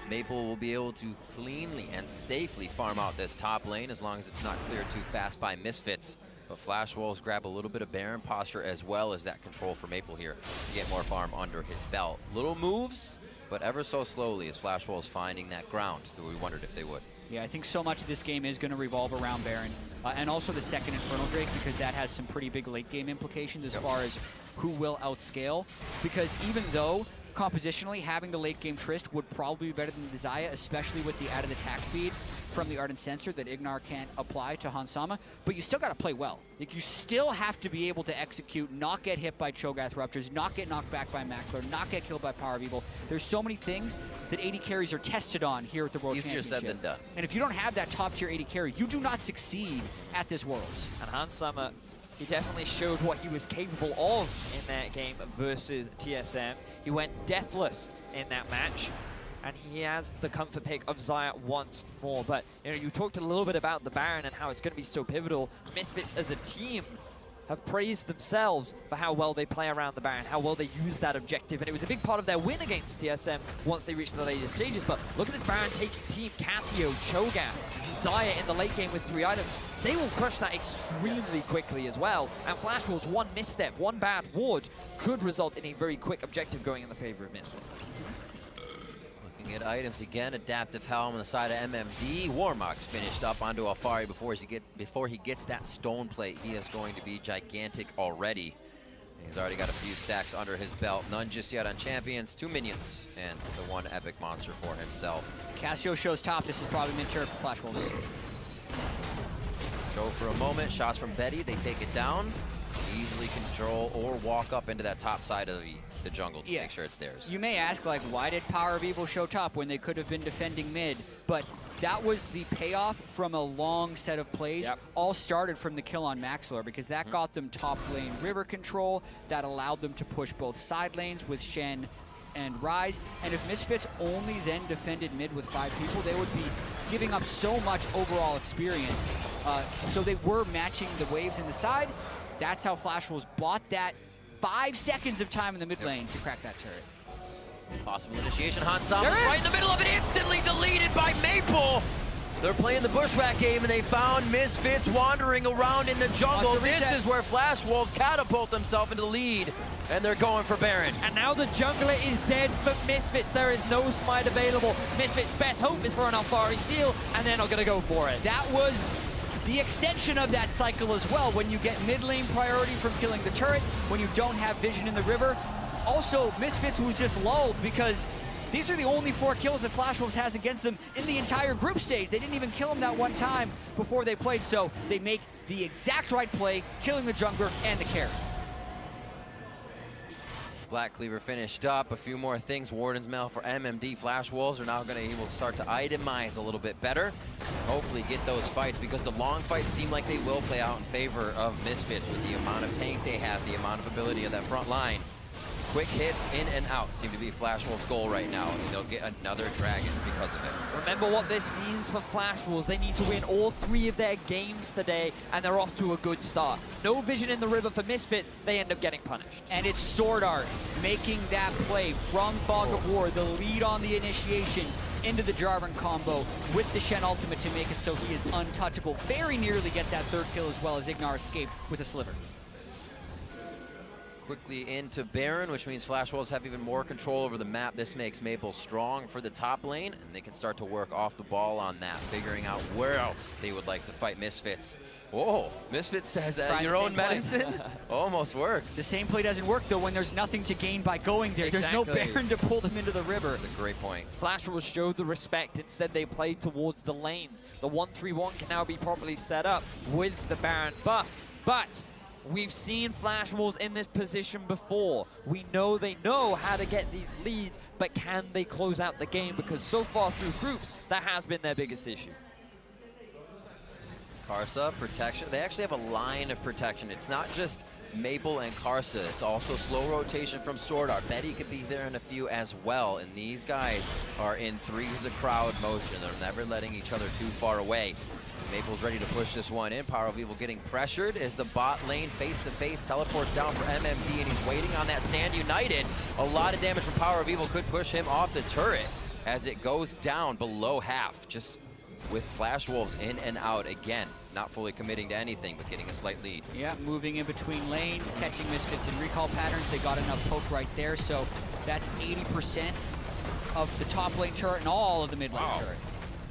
[SPEAKER 3] Maple will be able to cleanly and safely farm out this top lane as long as it's not cleared too fast by Misfits. But Flash Wolves grab a little bit of Baron posture as well as that control for Maple here to get more farm under his belt. Little moves, but ever so slowly as Flash Wolves finding that ground that we wondered if they would.
[SPEAKER 1] Yeah, I think so much of this game is going to revolve around Baron, and also the second Infernal Drake, because that has some pretty big late game implications as far as who will outscale. Because even though compositionally, having the late game Trist would probably be better than the Xayah, especially with the added attack speed from the Ardent Sensor that Ignar can't apply to Hansama. But you still got to play well. Like, you still have to be able to execute, not get hit by Cho'Gath Ruptures, not get knocked back by Maxlor, not get killed by Power of Evil. There's so many things that AD carries are tested on here at the World Championship.
[SPEAKER 3] Easier said than done.
[SPEAKER 1] And if you don't have that top tier AD carry, you do not succeed at this Worlds.
[SPEAKER 2] And Hansama, he definitely showed what he was capable of in that game versus TSM. He went deathless in that match, and he has the comfort pick of Xayah once more. But you know, you talked a little bit about the Baron and how it's going to be so pivotal. Misfits as a team have praised themselves for how well they play around the Baron, how well they use that objective, and it was a big part of their win against TSM once they reached the later stages. But look at this Baron taking Team Cassio, Cho'Gath, Xayah in the late game with 3 items. They will crush that extremely quickly as well, and Flash Wolves, one misstep, one bad ward could result in a very quick objective going in the favor of Misfits.
[SPEAKER 3] Looking at items again, Adaptive Helm on the side of MMD. Warmox finished up onto Alfari before he gets that stone plate. He is going to be gigantic already. He's already got a few stacks under his belt. None just yet on champions, 2 minions, and the 1 epic monster for himself.
[SPEAKER 1] Cassio shows top. This is probably mid-turf for Flash Wolves.
[SPEAKER 3] Go for a moment, shots from Betty, they take it down. Easily control or walk up into that top side of the jungle to make sure it's theirs.
[SPEAKER 1] You may ask, like, why did Power of Evil show top when they could have been defending mid? But that was the payoff from a long set of plays. All started from the kill on Maxlor, because that got them top lane river control. That allowed them to push both side lanes with Shen and Rise. And if Misfits only then defended mid with 5 people, they would be giving up so much overall experience. So they were matching the waves in the side. That's how Flash Wolves bought that 5 seconds of time in the mid lane to crack that turret.
[SPEAKER 3] Possible initiation, Hansama right in the middle of it, instantly deleted by Maple. They're playing the Bushwhack game, and they found Misfits wandering around in the jungle. This is where Flash Wolves catapult themselves into the lead, and they're going for Baron.
[SPEAKER 2] And now the jungler is dead for Misfits. There is no smite available. Misfits' best hope is for an Alfari steal, and they're not going to go for it.
[SPEAKER 1] That was the extension of that cycle as well. When you get mid lane priority from killing the turret, when you don't have vision in the river. Also, Misfits was just lulled because these are the only 4 kills that Flash Wolves has against them in the entire group stage. They didn't even kill him that one time before they played, so they make the exact right play, killing the jungler and the carry.
[SPEAKER 3] Black Cleaver finished up. A few more things. Warden's Mail for MMD. Flash Wolves are now going to able to start to itemize a little bit better. Hopefully get those fights, because the long fights seem like they will play out in favor of Misfits with the amount of tank they have, the amount of ability of that front line. quick hits in and out seem to be Flash Wolves' goal right now, and they'll get another dragon because of it.
[SPEAKER 2] Remember what this means for Flash Wolves. They need to win all 3 of their games today, and they're off to a good start. No vision in the river for Misfits. They end up getting punished.
[SPEAKER 1] And it's Sword Art making that play from Fog of War, the lead on the initiation into the Jarvan combo with the Shen ultimate to make it so he is untouchable. Very nearly get that 3rd kill as well as Ignar escaped with a sliver.
[SPEAKER 3] Quickly into Baron, which means Flash Wolves have even more control over the map. This makes Maple strong for the top lane, and they can start to work off the ball on that, figuring out where else they would like to fight Misfits. Whoa, Misfits says your own medicine almost works.
[SPEAKER 1] The same play doesn't work though when there's nothing to gain by going there.
[SPEAKER 2] Exactly.
[SPEAKER 1] There's no Baron to pull them into the river.
[SPEAKER 3] That's a great point.
[SPEAKER 2] Flash Wolves showed the respect. Instead, they played towards the lanes. The 1-3-1 can now be properly set up with the Baron buff, but we've seen Flash Wolves in this position before. We know they know how to get these leads, but can they close out the game? Because so far through groups, that has been their biggest issue.
[SPEAKER 3] Karsa, protection. They actually have a line of protection. It's not just Maple and Karsa. It's also slow rotation from Sword Art. Betty could be there in a few as well. And these guys are in threes of crowd motion. They're never letting each other too far away. Maple's ready to push this one in. Power of Evil getting pressured as the bot lane face-to-face teleports down for MMD, and he's waiting on that stand united. A lot of damage from Power of Evil could push him off the turret as it goes down below half. Just with Flash Wolves in and out again. Not fully committing to anything, but getting a slight lead.
[SPEAKER 1] Yeah, moving in between lanes, catching Misfits in recall patterns. They got enough poke right there, so that's 80% of the top lane turret and all of the mid lane turret.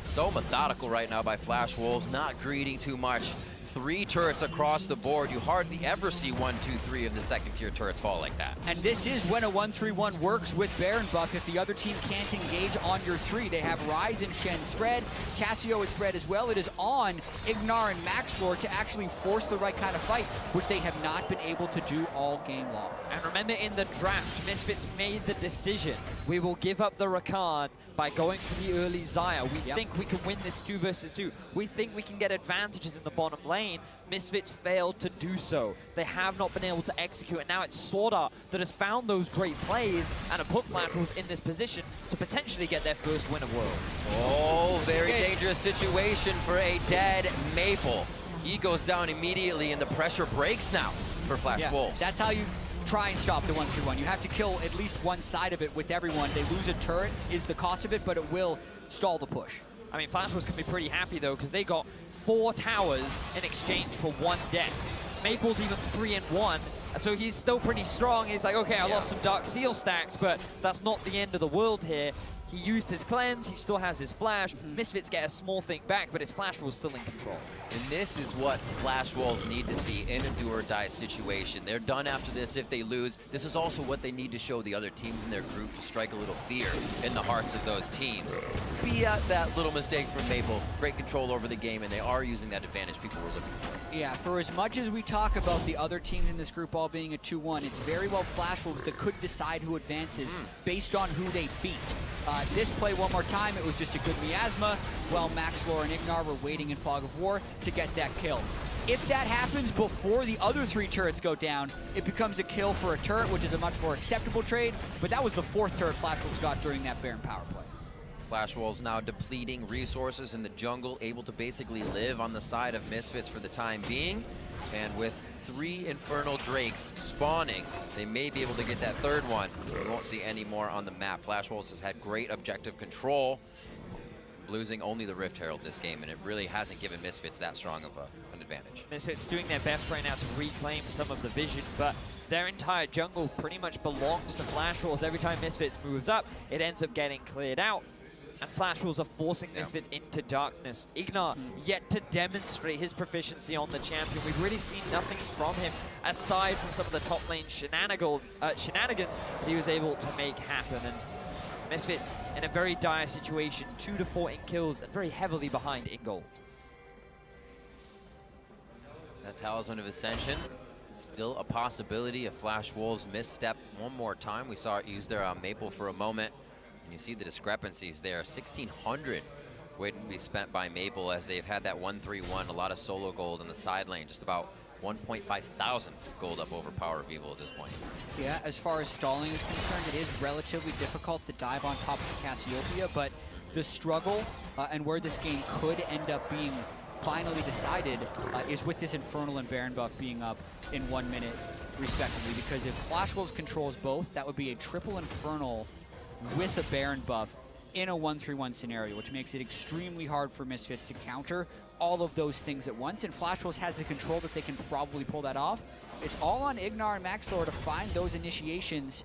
[SPEAKER 3] So methodical right now by Flash Wolves, not greeding too much. 3 turrets across the board. You hardly ever see 1, 2, 3 of the second tier turrets fall like that.
[SPEAKER 1] And this is when a 1-3-1 works with Baron buff. If the other team can't engage on your 3, they have Ryze and Shen spread. Cassio is spread as well. It is on Ignar and Maxlor to actually force the right kind of fight, which they have not been able to do all game long.
[SPEAKER 2] And remember, in the draft, Misfits made the decision. We will give up the Rakan by going for the early Xayah. We think we can win this 2 versus 2. We think we can get advantages in the bottom lane. Misfits failed to do so. They have not been able to execute, and now it's Sword Art that has found those great plays and have put Flash Wolves in this position to potentially get their first win of World.
[SPEAKER 3] Oh, very dangerous situation for a dead Maple. He goes down immediately, and the pressure breaks now for Flash Wolves.
[SPEAKER 1] That's how you try and stop the 1-3-1. You have to kill at least one side of it with everyone. They lose a turret is the cost of it, but it will stall the push.
[SPEAKER 2] I mean, Flash Wolves can be pretty happy, though, because they got 4 towers in exchange for 1 death. Maple's even 3 and 1, so he's still pretty strong. He's like, okay, I lost some Dark Seal stacks, but that's not the end of the world here. He used his cleanse, he still has his flash. Misfits get a small thing back, but his Flash Wolves still in control.
[SPEAKER 3] And this is what Flash Wolves need to see in a do-or-die situation. They're done after this if they lose. This is also what they need to show the other teams in their group to strike a little fear in the hearts of those teams. Be that little mistake from Maple. Great control over the game, and they are using that advantage people were looking for.
[SPEAKER 1] Yeah, for as much as we talk about the other teams in this group all being a 2-1, it's very well Flash Wolves that could decide who advances based on who they beat. This play one more time, it was just a good miasma, while Maxlor and Ignar were waiting in Fog of War to get that kill. If that happens before the other 3 turrets go down, it becomes a kill for a turret, which is a much more acceptable trade, but that was the 4th turret Flash Wolves got during that Baron power play.
[SPEAKER 3] Flash Wolves now depleting resources in the jungle, able to basically live on the side of Misfits for the time being. And with 3 Infernal Drakes spawning, they may be able to get that 3rd one. We won't see any more on the map. Flash Wolves has had great objective control, losing only the Rift Herald this game, and it really hasn't given Misfits that strong of an advantage.
[SPEAKER 2] Misfits doing their best right now to reclaim some of the vision, but their entire jungle pretty much belongs to Flash Wolves. Every time Misfits moves up, it ends up getting cleared out. And Flash Wolves are forcing Misfits into darkness. Ignar yet to demonstrate his proficiency on the champion. We've really seen nothing from him aside from some of the top lane shenanigans that he was able to make happen. And Misfits in a very dire situation, 2 to 4 in kills and very heavily behind in gold.
[SPEAKER 3] That Talisman of Ascension, still a possibility if Flash Wolves misstep one more time. We saw it used there on Maple for a moment. And you see the discrepancies there. 1,600 waiting to be spent by Maple as they've had that 1-3-1, a lot of solo gold in the side lane, just about 1.5 thousand gold up over Power of Evil at this point.
[SPEAKER 1] Yeah, as far as stalling is concerned, it is relatively difficult to dive on top of Cassiopeia, but the struggle and where this game could end up being finally decided is with this Infernal and Baron buff being up in 1 minute, respectively, because if Flash Wolves controls both, that would be a triple Infernal with a Baron buff in a 1-3-1 scenario, which makes it extremely hard for Misfits to counter all of those things at once, and Flash Wolves has the control that they can probably pull that off. It's all on Ignar and Maxlor to find those initiations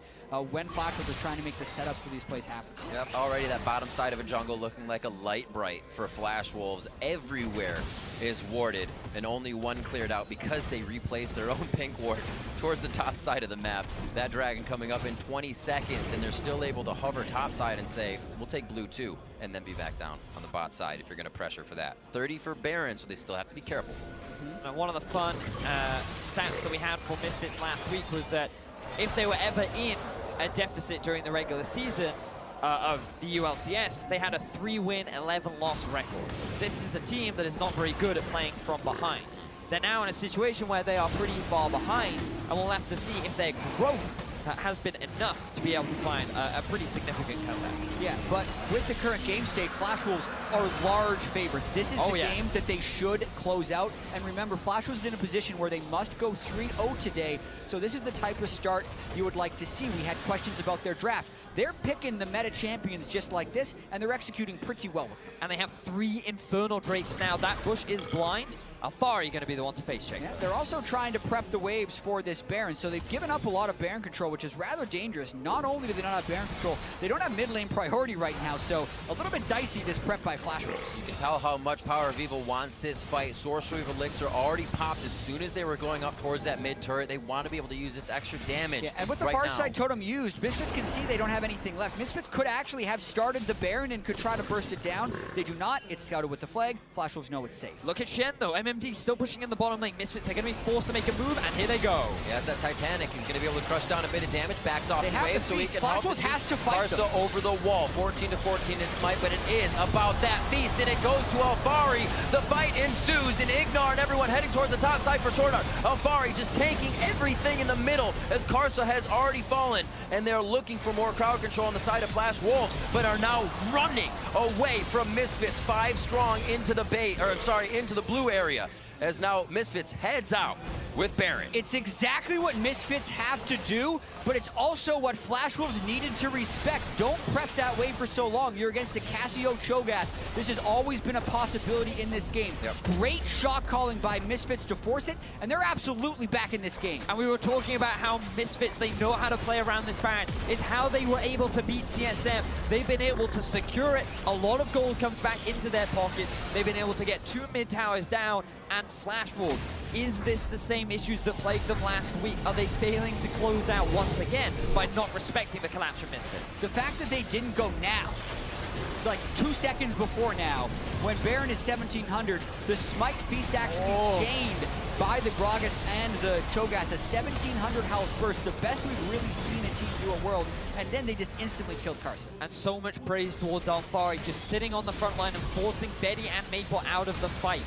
[SPEAKER 1] when Flash Wolves are trying to make the setup for these plays happen.
[SPEAKER 3] Yep, already that bottom side of a jungle looking like a light bright for Flash Wolves. Everywhere is warded, and only one cleared out because they replaced their own pink ward towards the top side of the map. That dragon coming up in 20 seconds, and they're still able to hover top side and say, we'll take blue too, and then be back down on the bot side if you're gonna pressure for that. 30 for Baron, so they still have to be careful.
[SPEAKER 2] Now, one of the fun stats that we had for Misfits last week was that if they were ever in a deficit during the regular season of the ULCS, they had a 3-win, 11-loss record. This is a team that is not very good at playing from behind. They're now in a situation where they are pretty far behind, and we'll have to see if their growth has been enough to be able to find a pretty significant comeback.
[SPEAKER 1] Yeah, but with the current game state, Flash Wolves are large favorites. This is the game that they should close out. And remember, Flash Wolves is in a position where they must go 3-0 today. So this is the type of start you would like to see. We had questions about their draft. They're picking the meta champions just like this, and they're executing pretty well with them.
[SPEAKER 2] And they have 3 Infernal Drakes now. That bush is blind. Alfari going to be the one to face check.
[SPEAKER 1] Yeah, they're also trying to prep the waves for this Baron, so they've given up a lot of Baron control, which is rather dangerous. Not only do they not have Baron control, they don't have mid lane priority right now, so a little bit dicey, this prep by Flash Wolves.
[SPEAKER 3] You can tell how much Power of Evil wants this fight. Sorcery of Elixir already popped as soon as they were going up towards that mid turret. They want to be able to use this extra damage.
[SPEAKER 1] Yeah, and with the
[SPEAKER 3] right
[SPEAKER 1] far
[SPEAKER 3] now.
[SPEAKER 1] side totem used, Misfits can see they don't have anything left. Misfits could actually have started the Baron and could try to burst it down. They do not. It's scouted with the flag. Flash Wolves know it's safe.
[SPEAKER 2] Look at Shen though. MMD still pushing in the bottom lane. Misfits, they're going to be forced to make a move, and here they go.
[SPEAKER 3] Yeah, that Titanic. He's going to be able to crush down a bit of damage. Backs off
[SPEAKER 1] They
[SPEAKER 3] the
[SPEAKER 1] have
[SPEAKER 3] wave
[SPEAKER 1] the
[SPEAKER 3] so he
[SPEAKER 1] feast.
[SPEAKER 3] can
[SPEAKER 1] Flash
[SPEAKER 3] help.
[SPEAKER 1] Wolves has to fight them.
[SPEAKER 3] Karsa over the wall. 14-14 in smite, but it is about that feast, and it goes to Alfari. The fight ensues, and Ignar and everyone heading towards the top side for Sword Art. Alfari just tanking everything in the middle as Karsa has already fallen, and they're looking for more crowd control on the side of Flash Wolves, but are now running away from Misfits. 5 strong into the into the blue area, as now Misfits heads out with Baron.
[SPEAKER 1] It's exactly what Misfits have to do, but it's also what Flash Wolves needed to respect. Don't prep that way for so long. You're against the Cassio Cho'Gath. This has always been a possibility in this game.
[SPEAKER 3] Yep.
[SPEAKER 1] Great shot calling by Misfits to force it, and they're absolutely back in this game.
[SPEAKER 2] And we were talking about how Misfits, they know how to play around this Baron. It's how they were able to beat TSM. They've been able to secure it. A lot of gold comes back into their pockets. They've been able to get 2 mid towers down, and Flash Wolves. Is this the same issues that plagued them last week? Are they failing to close out once again by not respecting the collapse from Misfits?
[SPEAKER 1] The fact that they didn't go now, like 2 seconds before now, when Baron is 1700, the Smite Feast actually chained by the Gragas and the Cho'Gath, the 1700 health burst, the best we've really seen in Team Duo Worlds, and then they just instantly killed Karsa.
[SPEAKER 2] And so much praise towards Alfari, just sitting on the front line and forcing Betty and Maple out of the fight.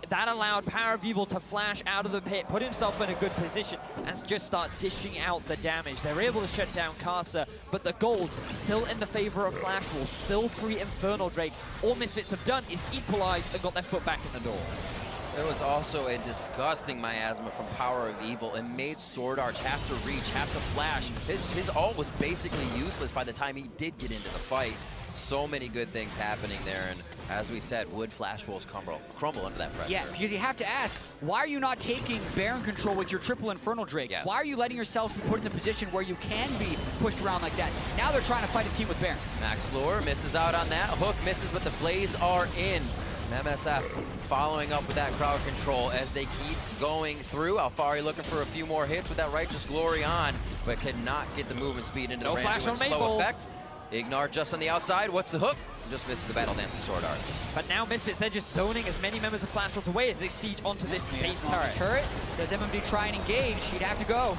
[SPEAKER 2] That allowed Power of Evil to flash out of the pit, put himself in a good position, and just start dishing out the damage. They're able to shut down Karsa, but the gold still in the favor of Flash Wolves, still 3 Infernal Drakes. All Misfits have done is equalized and got their foot back in the door.
[SPEAKER 3] There was also a disgusting miasma from Power of Evil and made Sword Arch have to reach, have to flash. His ult was basically useless by the time he did get into the fight. So many good things happening there, and as we said, would Flash Wolves crumble under that pressure?
[SPEAKER 1] Yeah, because you have to ask, why are you not taking Baron control with your triple Infernal Drake?
[SPEAKER 3] Yes.
[SPEAKER 1] Why are you letting yourself be put in the position where you can be pushed around like that? Now they're trying to fight a team with Baron.
[SPEAKER 3] Max Lure misses out on that. Hook misses, but the plays are in. MSF following up with that crowd control as they keep going through. Alfari looking for a few more hits with that Righteous Glory on, but cannot get the movement speed into the ramp.
[SPEAKER 2] Flash on
[SPEAKER 3] Slow
[SPEAKER 2] Maple.
[SPEAKER 3] effect. Ignar just on the outside. What's the hook? Just misses the Battle Dance's Sword Art.
[SPEAKER 2] But now Misfits, they're just zoning as many members of Flash Wolves away as they siege onto this base turret.
[SPEAKER 1] Does MMD try and engage? He'd have to go.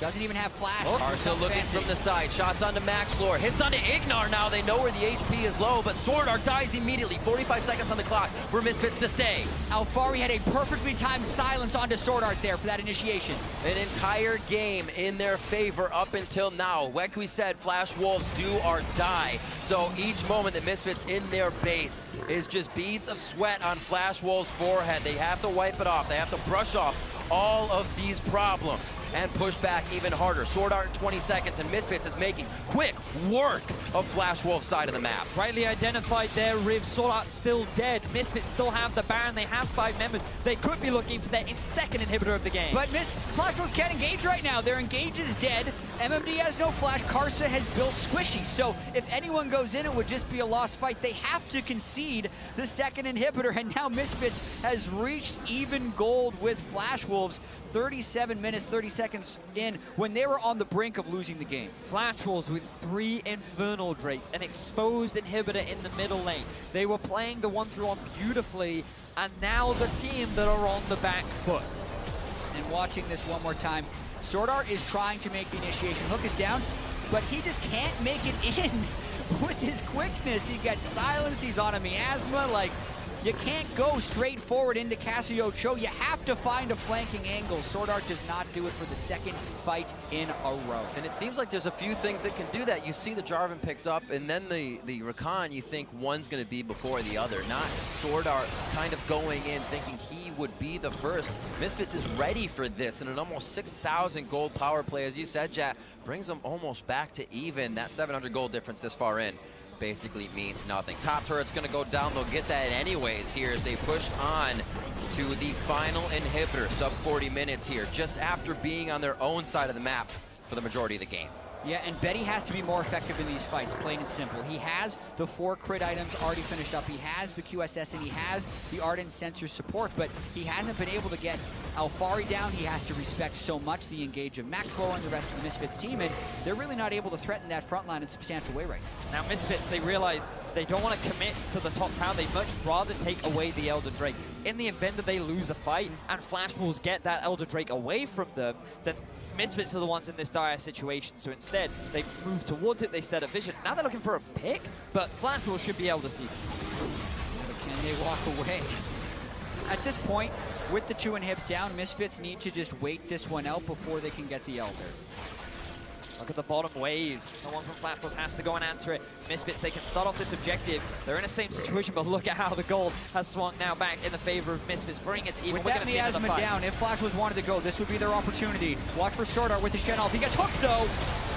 [SPEAKER 1] Doesn't even have flash.
[SPEAKER 3] Arsa looking from the side. Shots onto Max Lore. Hits onto Ignar now. They know where the HP is low, but Sword Art dies immediately. 45 seconds on the clock for Misfits to stay.
[SPEAKER 1] Alfari had a perfectly timed silence onto Sword Art there for that initiation.
[SPEAKER 3] An entire game in their favor up until now. Like we said, Flash Wolves do or die. So each moment that Misfits in their base is just beads of sweat on Flash Wolves' forehead. They have to wipe it off. They have to brush off all of these problems and push back even harder. Sword Art in 20 seconds, and Misfits is making quick work of Flash Wolf's side of the map.
[SPEAKER 2] Rightly identified there, Riv. Sword Art's still dead. Misfits still have the Baron. They have 5 members. They could be looking for their second inhibitor of the game.
[SPEAKER 1] But Flash Wolves can't engage right now. Their engage is dead. MMD has no flash. Karsa has built Squishy. So if anyone goes in, it would just be a lost fight. They have to concede the second inhibitor, and now Misfits has reached even gold with Flash Wolves 37 minutes, 30 seconds in when they were on the brink of losing the game.
[SPEAKER 2] Flash Wolves with 3 Infernal Drakes, an exposed inhibitor in the middle lane. They were playing the 1-through-1 beautifully, and now the team that are on the back foot.
[SPEAKER 1] And watching this one more time, Sword Art is trying to make the initiation. Hook is down, but he just can't make it in with his quickness. He gets silenced, he's on a miasma. Like, you can't go straight forward into Cassiocho. You have to find a flanking angle. Sword Art does not do it for the second fight in a row.
[SPEAKER 3] And it seems like there's a few things that can do that. You see the Jarvan picked up, and then the Rakan, you think one's going to be before the other. Not Sword Art kind of going in thinking he would be the first. Misfits is ready for this, and an almost 6,000 gold power play, as you said, Jack, brings them almost back to even. That 700 gold difference this far in basically means nothing. Top turret's gonna go down. They'll get that anyways here as they push on to the final inhibitor. Sub 40 minutes here, just after being on their own side of the map for the majority of the game.
[SPEAKER 1] Yeah, and Betty has to be more effective in these fights, plain and simple. He has the 4 crit items already finished up. He has the QSS, and he has the Ardent Sensor support, but he hasn't been able to get Alfari down. He has to respect so much the engage of Maxwell and the rest of the Misfits team, and they're really not able to threaten that front line in a substantial way right now.
[SPEAKER 2] Now Misfits, they realize they don't want to commit to the top tower. They'd much rather take away the Elder Drake. In the event that they lose a fight and Flash Wolves get that Elder Drake away from them, then Misfits are the ones in this dire situation, so instead they move towards it, they set a vision. Now they're looking for a pick, but Flash Wolves should be able to see them.
[SPEAKER 1] But can they walk away? At this point, with the 2 inhibs down, Misfits need to just wait this one out before they can get the Elder.
[SPEAKER 2] Look at the bottom wave. Someone from Flash Wolves has to go and answer it. Misfits, they can start off this objective. They're in the same situation, but look at how the gold has swung now back in the favor of Misfits. Bring it to even.
[SPEAKER 1] With that miasma down, if Flash Wolves wanted to go, this would be their opportunity. Watch for Sword Art with the Shen ult. He gets hooked, though.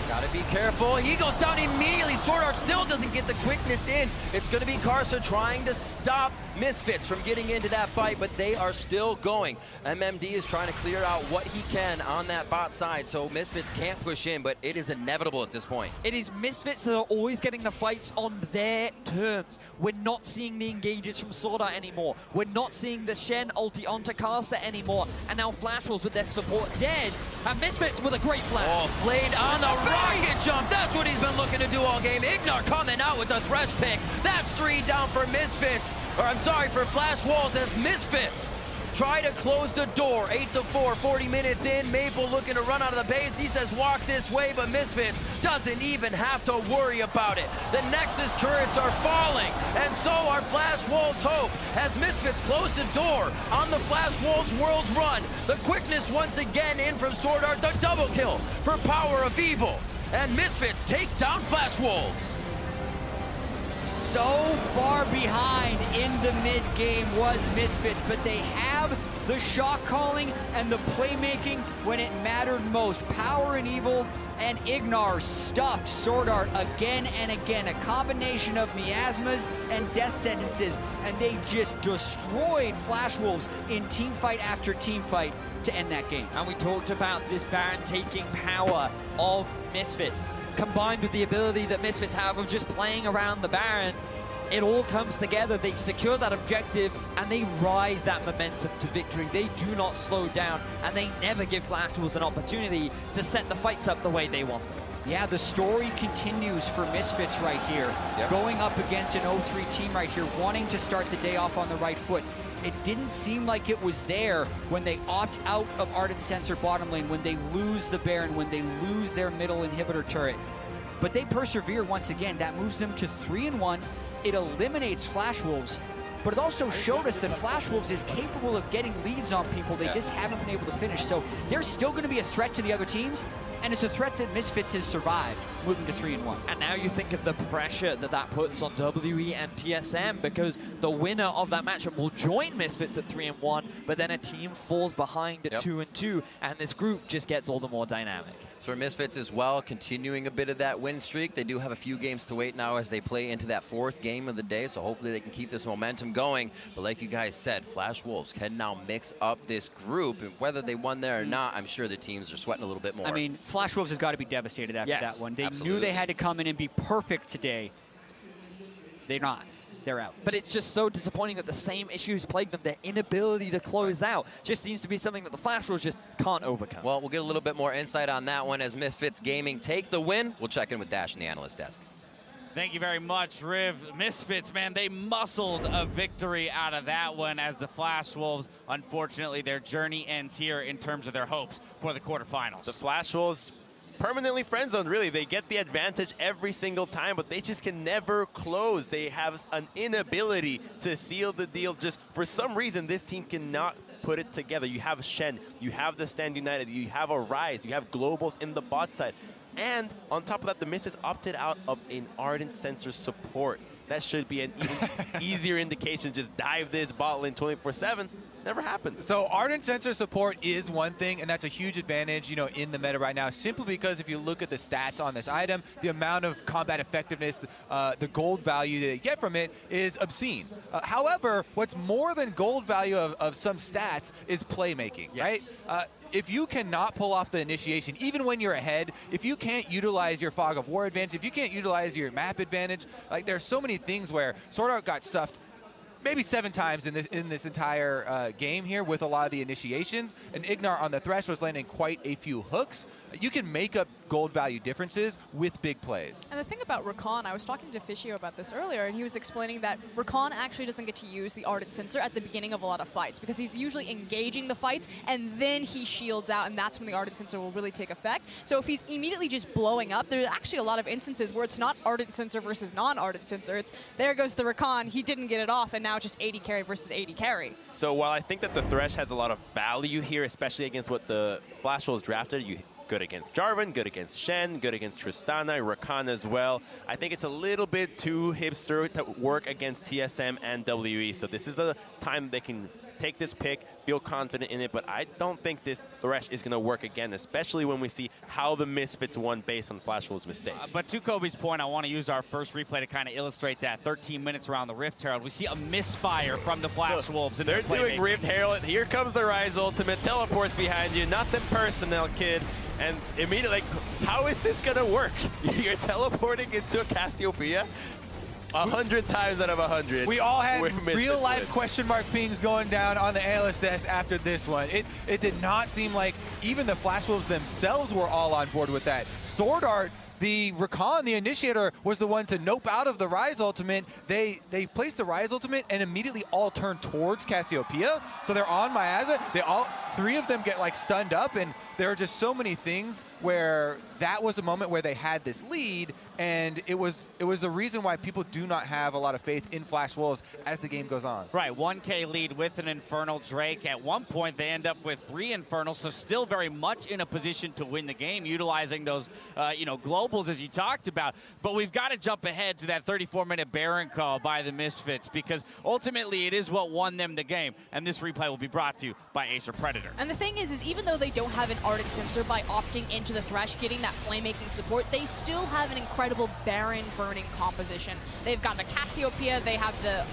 [SPEAKER 3] Gotta be careful. He goes down immediately. Sword Art still doesn't get the quickness in. It's gonna be Karsa trying to stop Misfits from getting into that fight, but they are still going. MMD is trying to clear out what he can on that bot side, so Misfits can't push in, but it is inevitable at this point.
[SPEAKER 2] It is Misfits that are always getting the fights on their terms. We're not seeing the engages from Sword Art anymore. We're not seeing the Shen ulti onto Karsa anymore. And now Flash Wolves with their support dead, and Misfits with a great flash.
[SPEAKER 3] Oh, Flayed on the rocket jump. That's what he's been looking to do all game. Ignar coming out with the Thresh pick. That's 3 down for Misfits. Or I'm sorry, for Flash Wolves as Misfits try to close the door. 8-4, 40 minutes in. Maple looking to run out of the base. He says walk this way, but Misfits doesn't even have to worry about it. The Nexus turrets are falling, and so are Flash Wolves' hope as Misfits close the door on the Flash Wolves World's run. The quickness once again in from Sword Art. The double kill for Power of Evil. And Misfits take down Flash Wolves.
[SPEAKER 1] So far behind in the mid game was Misfits, but they have the shot calling and the playmaking when it mattered most. Power and Evil and Ignar stuffed Sword Art again and again. A combination of miasmas and death sentences, and they just destroyed Flash Wolves in teamfight after teamfight to end that game.
[SPEAKER 2] And we talked about this Baron taking power of Misfits, combined with the ability that Misfits have of just playing around the Baron. It all comes together. They secure that objective, and they ride that momentum to victory. They do not slow down, and they never give Flash Wolves an opportunity to set the fights up the way they want them.
[SPEAKER 1] Yeah, the story continues for Misfits right here.
[SPEAKER 3] Yep.
[SPEAKER 1] Going up against an 0-3 team right here, wanting to start the day off on the right foot. It didn't seem like it was there when they opt out of Ardent Sensor bottom lane, when they lose the Baron, when they lose their middle inhibitor turret. But they persevere once again. That moves them to 3-1. It eliminates Flash Wolves, but it also showed us that Flash Wolves is capable of getting leads on people. They just haven't been able to finish. So they're still going to be a threat to the other teams, and it's a threat that Misfits has survived, moving to 3-1.
[SPEAKER 2] And now you think of the pressure that puts on WE and TSM, because the winner of that matchup will join Misfits at 3-1, but then a team falls behind at 2-2, and this group just gets all the more dynamic.
[SPEAKER 3] For Misfits as well, continuing a bit of that win streak. They do have a few games to wait now as they play into that 4th game of the day, so hopefully they can keep this momentum going. But like you guys said, Flash Wolves can now mix up this group, and whether they won there or not, I'm sure the teams are sweating a little bit more.
[SPEAKER 1] I mean, Flash Wolves has got to be devastated after that one. They knew they had to come in and be perfect today. They're not. They're out.
[SPEAKER 2] But it's just so disappointing that the same issues plague them. Their inability to close out just seems to be something that the Flash Wolves just can't overcome.
[SPEAKER 3] Well, we'll get a little bit more insight on that one as Misfits Gaming take the win. We'll check in with Dash in the analyst desk.
[SPEAKER 4] Thank you very much, Riv. Misfits, man, they muscled a victory out of that one as the Flash Wolves, unfortunately, their journey ends here in terms of their hopes for the quarterfinals.
[SPEAKER 5] The Flash Wolves permanently friend zoned, really. They get the advantage every single time, but they just can never close. They have an inability to seal the deal. Just for some reason, this team cannot put it together. You have Shen, you have the Stand United, you have a Rise, you have Globals in the bot side. And on top of that, the Misfits opted out of an Ardent Sensor support. That should be an even easier indication. Just dive this bot lane 24/7. Never happened.
[SPEAKER 6] So Ardent Sensor support is one thing, and that's a huge advantage, you know, in the meta right now, simply because if you look at the stats on this item, the amount of combat effectiveness, the gold value that you get from it is obscene. However, what's more than gold value of some stats is playmaking, right? If you cannot pull off the initiation, even when you're ahead, if you can't utilize your Fog of War advantage, if you can't utilize your map advantage, like there's so many things where Sword Art got stuffed maybe 7 times in this entire game here with a lot of the initiations, and Ignar on the Thresh was landing quite a few hooks. You can make up gold value differences with big plays.
[SPEAKER 7] And the thing about Rakan, I was talking to Fischio about this earlier, and he was explaining that Rakan actually doesn't get to use the Ardent Sensor at the beginning of a lot of fights, because he's usually engaging the fights, and then he shields out, and that's when the Ardent Sensor will really take effect. So if he's immediately just blowing up, there's actually a lot of instances where it's not Ardent Sensor versus non-Ardent Sensor. It's, there goes the Rakan, he didn't get it off, and now it's just 80 carry versus 80 carry.
[SPEAKER 5] So while I think that the Thresh has a lot of value here, especially against what the Flash Wolves drafted, you good against Jarvan, good against Shen, good against Tristana, Rakan as well. I think it's a little bit too hipster to work against TSM and WE, so this is a time they can take this pick, feel confident in it, but I don't think this Thresh is going to work again, especially when we see how the Misfits won based on Flash Wolves' mistakes.
[SPEAKER 4] But to Kobe's point, I want to use our first replay to kind of illustrate that. 13 minutes around the Rift Herald, we see a misfire from the Flash Wolves.
[SPEAKER 5] They're doing Rift Herald. Here comes the Rise Ultimate, teleports behind you, nothing personal, kid. And immediately, like, how is this going to work? You're teleporting into a Cassiopeia? 100 times out of 100.
[SPEAKER 6] We all had real-life question mark pings going down on the analyst desk after this one. It did not seem like even the Flash Wolves themselves were all on board with that. Sword Art, the Rakan, the initiator, was the one to nope out of the Rise Ultimate. They placed the Rise Ultimate and immediately all turned towards Cassiopeia. So they're on Miaza. They all, 3 of them get like stunned up, and there are just so many things where that was a moment where they had this lead, and it was the reason why people do not have a lot of faith in Flash Wolves as the game goes on.
[SPEAKER 4] Right, 1K lead with an Infernal Drake. At one point, they end up with 3 Infernals, so still very much in a position to win the game, utilizing those, globals as you talked about. But we've got to jump ahead to that 34-minute Baron call by the Misfits, because ultimately it is what won them the game. And this replay will be brought to you by Acer Predator.
[SPEAKER 7] And the thing is even though they don't have an Ardent Sensor, by opting into the Thresh, getting that playmaking support, they still have an incredible Baron burning composition. They've got the Cassiopeia, they have the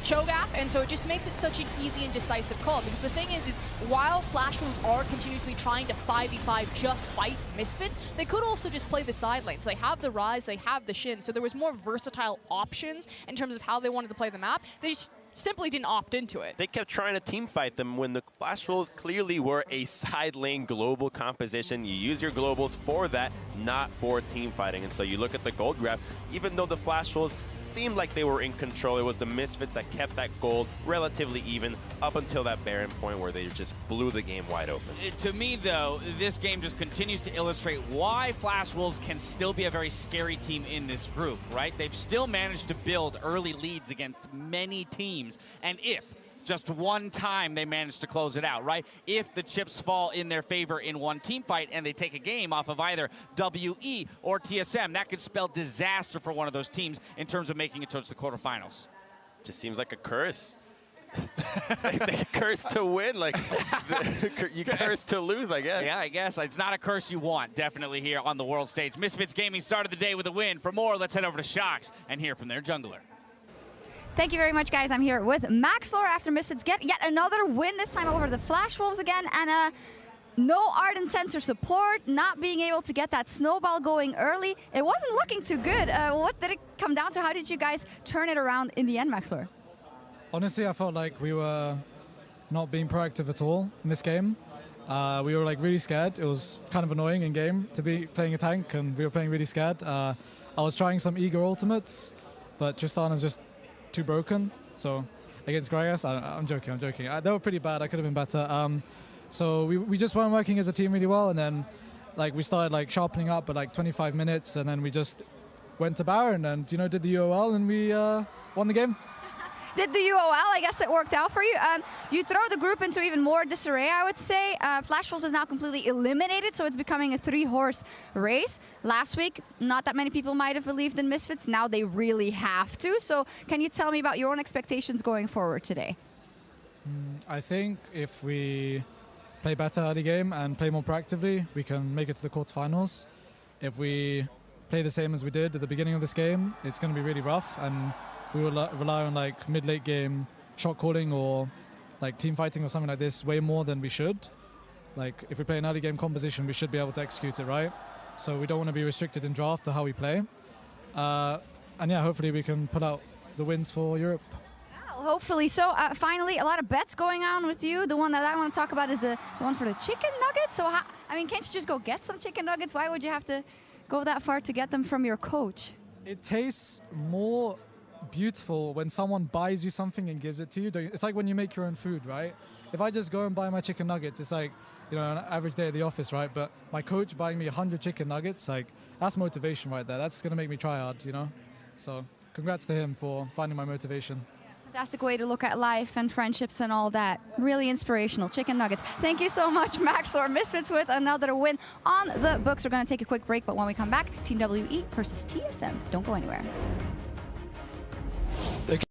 [SPEAKER 7] Cho'Gath, and so it just makes it such an easy and decisive call. Because the thing is while Flash Wolves are continuously trying to 5v5 just fight Misfits, they could also just play the side lanes. They have the Rise, they have the Shin, so there was more versatile options in terms of how they wanted to play the map. They just simply didn't opt into it.
[SPEAKER 5] They kept trying to team fight them when the Flash Wolves clearly were a side lane global composition. You use your globals for that, not for team fighting. And so you look at the gold grab, even though the Flash Wolves seemed like they were in control, it was the Misfits that kept that gold relatively even up until that Baron point where they just blew the game wide open.
[SPEAKER 4] To me, though, this game just continues to illustrate why Flash Wolves can still be a very scary team in this group, right? They've still managed to build early leads against many teams, and if just one time they manage to close it out, right? If the chips fall in their favor in one team fight and they take a game off of either WE or TSM, that could spell disaster for one of those teams in terms of making it towards the quarterfinals.
[SPEAKER 5] Just seems like a curse. They curse to win, like you curse to lose, I guess.
[SPEAKER 4] Yeah, I guess. It's not a curse you want, definitely, here on the world stage. Misfits Gaming started the day with a win. For more, let's head over to Shox and hear from their jungler.
[SPEAKER 8] Thank you very much, guys. I'm here with Maxlor after Misfits get yet another win, this time over the Flash Wolves again, and no Ardent Sensor support, not being able to get that snowball going early. It wasn't looking too good. What did it come down to? How did you guys turn it around in the end, Maxlor?
[SPEAKER 9] Honestly, I felt like we were not being proactive at all in this game. We were like really scared. It was kind of annoying in game to be playing a tank, and we were playing really scared. I was trying some eager ultimates, but Tristana's just too broken. So against Gragas, I'm joking. They were pretty bad. I could have been better. So we just weren't working as a team really well, and then like we started like sharpening up at like 25 minutes, and then we just went to Baron and did the UOL, and we won the game.
[SPEAKER 8] Did the UOL, I guess it worked out for you. You throw the group into even more disarray, I would say. Flash Wolves is now completely eliminated, so it's becoming a 3-horse race. Last week, not that many people might have believed in Misfits. Now they really have to. So can you tell me about your own expectations going forward today?
[SPEAKER 9] I think if we play better early game and play more proactively, we can make it to the quarterfinals. If we play the same as we did at the beginning of this game, it's going to be really rough, and we will rely on like mid-late game shot calling or like team fighting or something like this way more than we should. Like if we play an early game composition, we should be able to execute it, right? So we don't want to be restricted in draft to how we play. And yeah, hopefully we can put out the wins for Europe.
[SPEAKER 8] Well, hopefully. So finally, a lot of bets going on with you. The one that I want to talk about is the one for the chicken nuggets. So I mean, can't you just go get some chicken nuggets? Why would you have to go that far to get them from your coach?
[SPEAKER 9] It tastes more beautiful when someone buys you something and gives it to you. It's like when you make your own food, right? If I just go and buy my chicken nuggets, it's like, an average day at the office, right? But my coach buying me 100 chicken nuggets, like, that's motivation right there. That's going to make me try hard, So congrats to him for finding my motivation.
[SPEAKER 8] Fantastic way to look at life and friendships and all that. Really inspirational. Chicken nuggets. Thank you so much, Maxlor. Misfits with another win on the books. We're going to take a quick break, but when we come back, Team WE versus TSM. Don't go anywhere.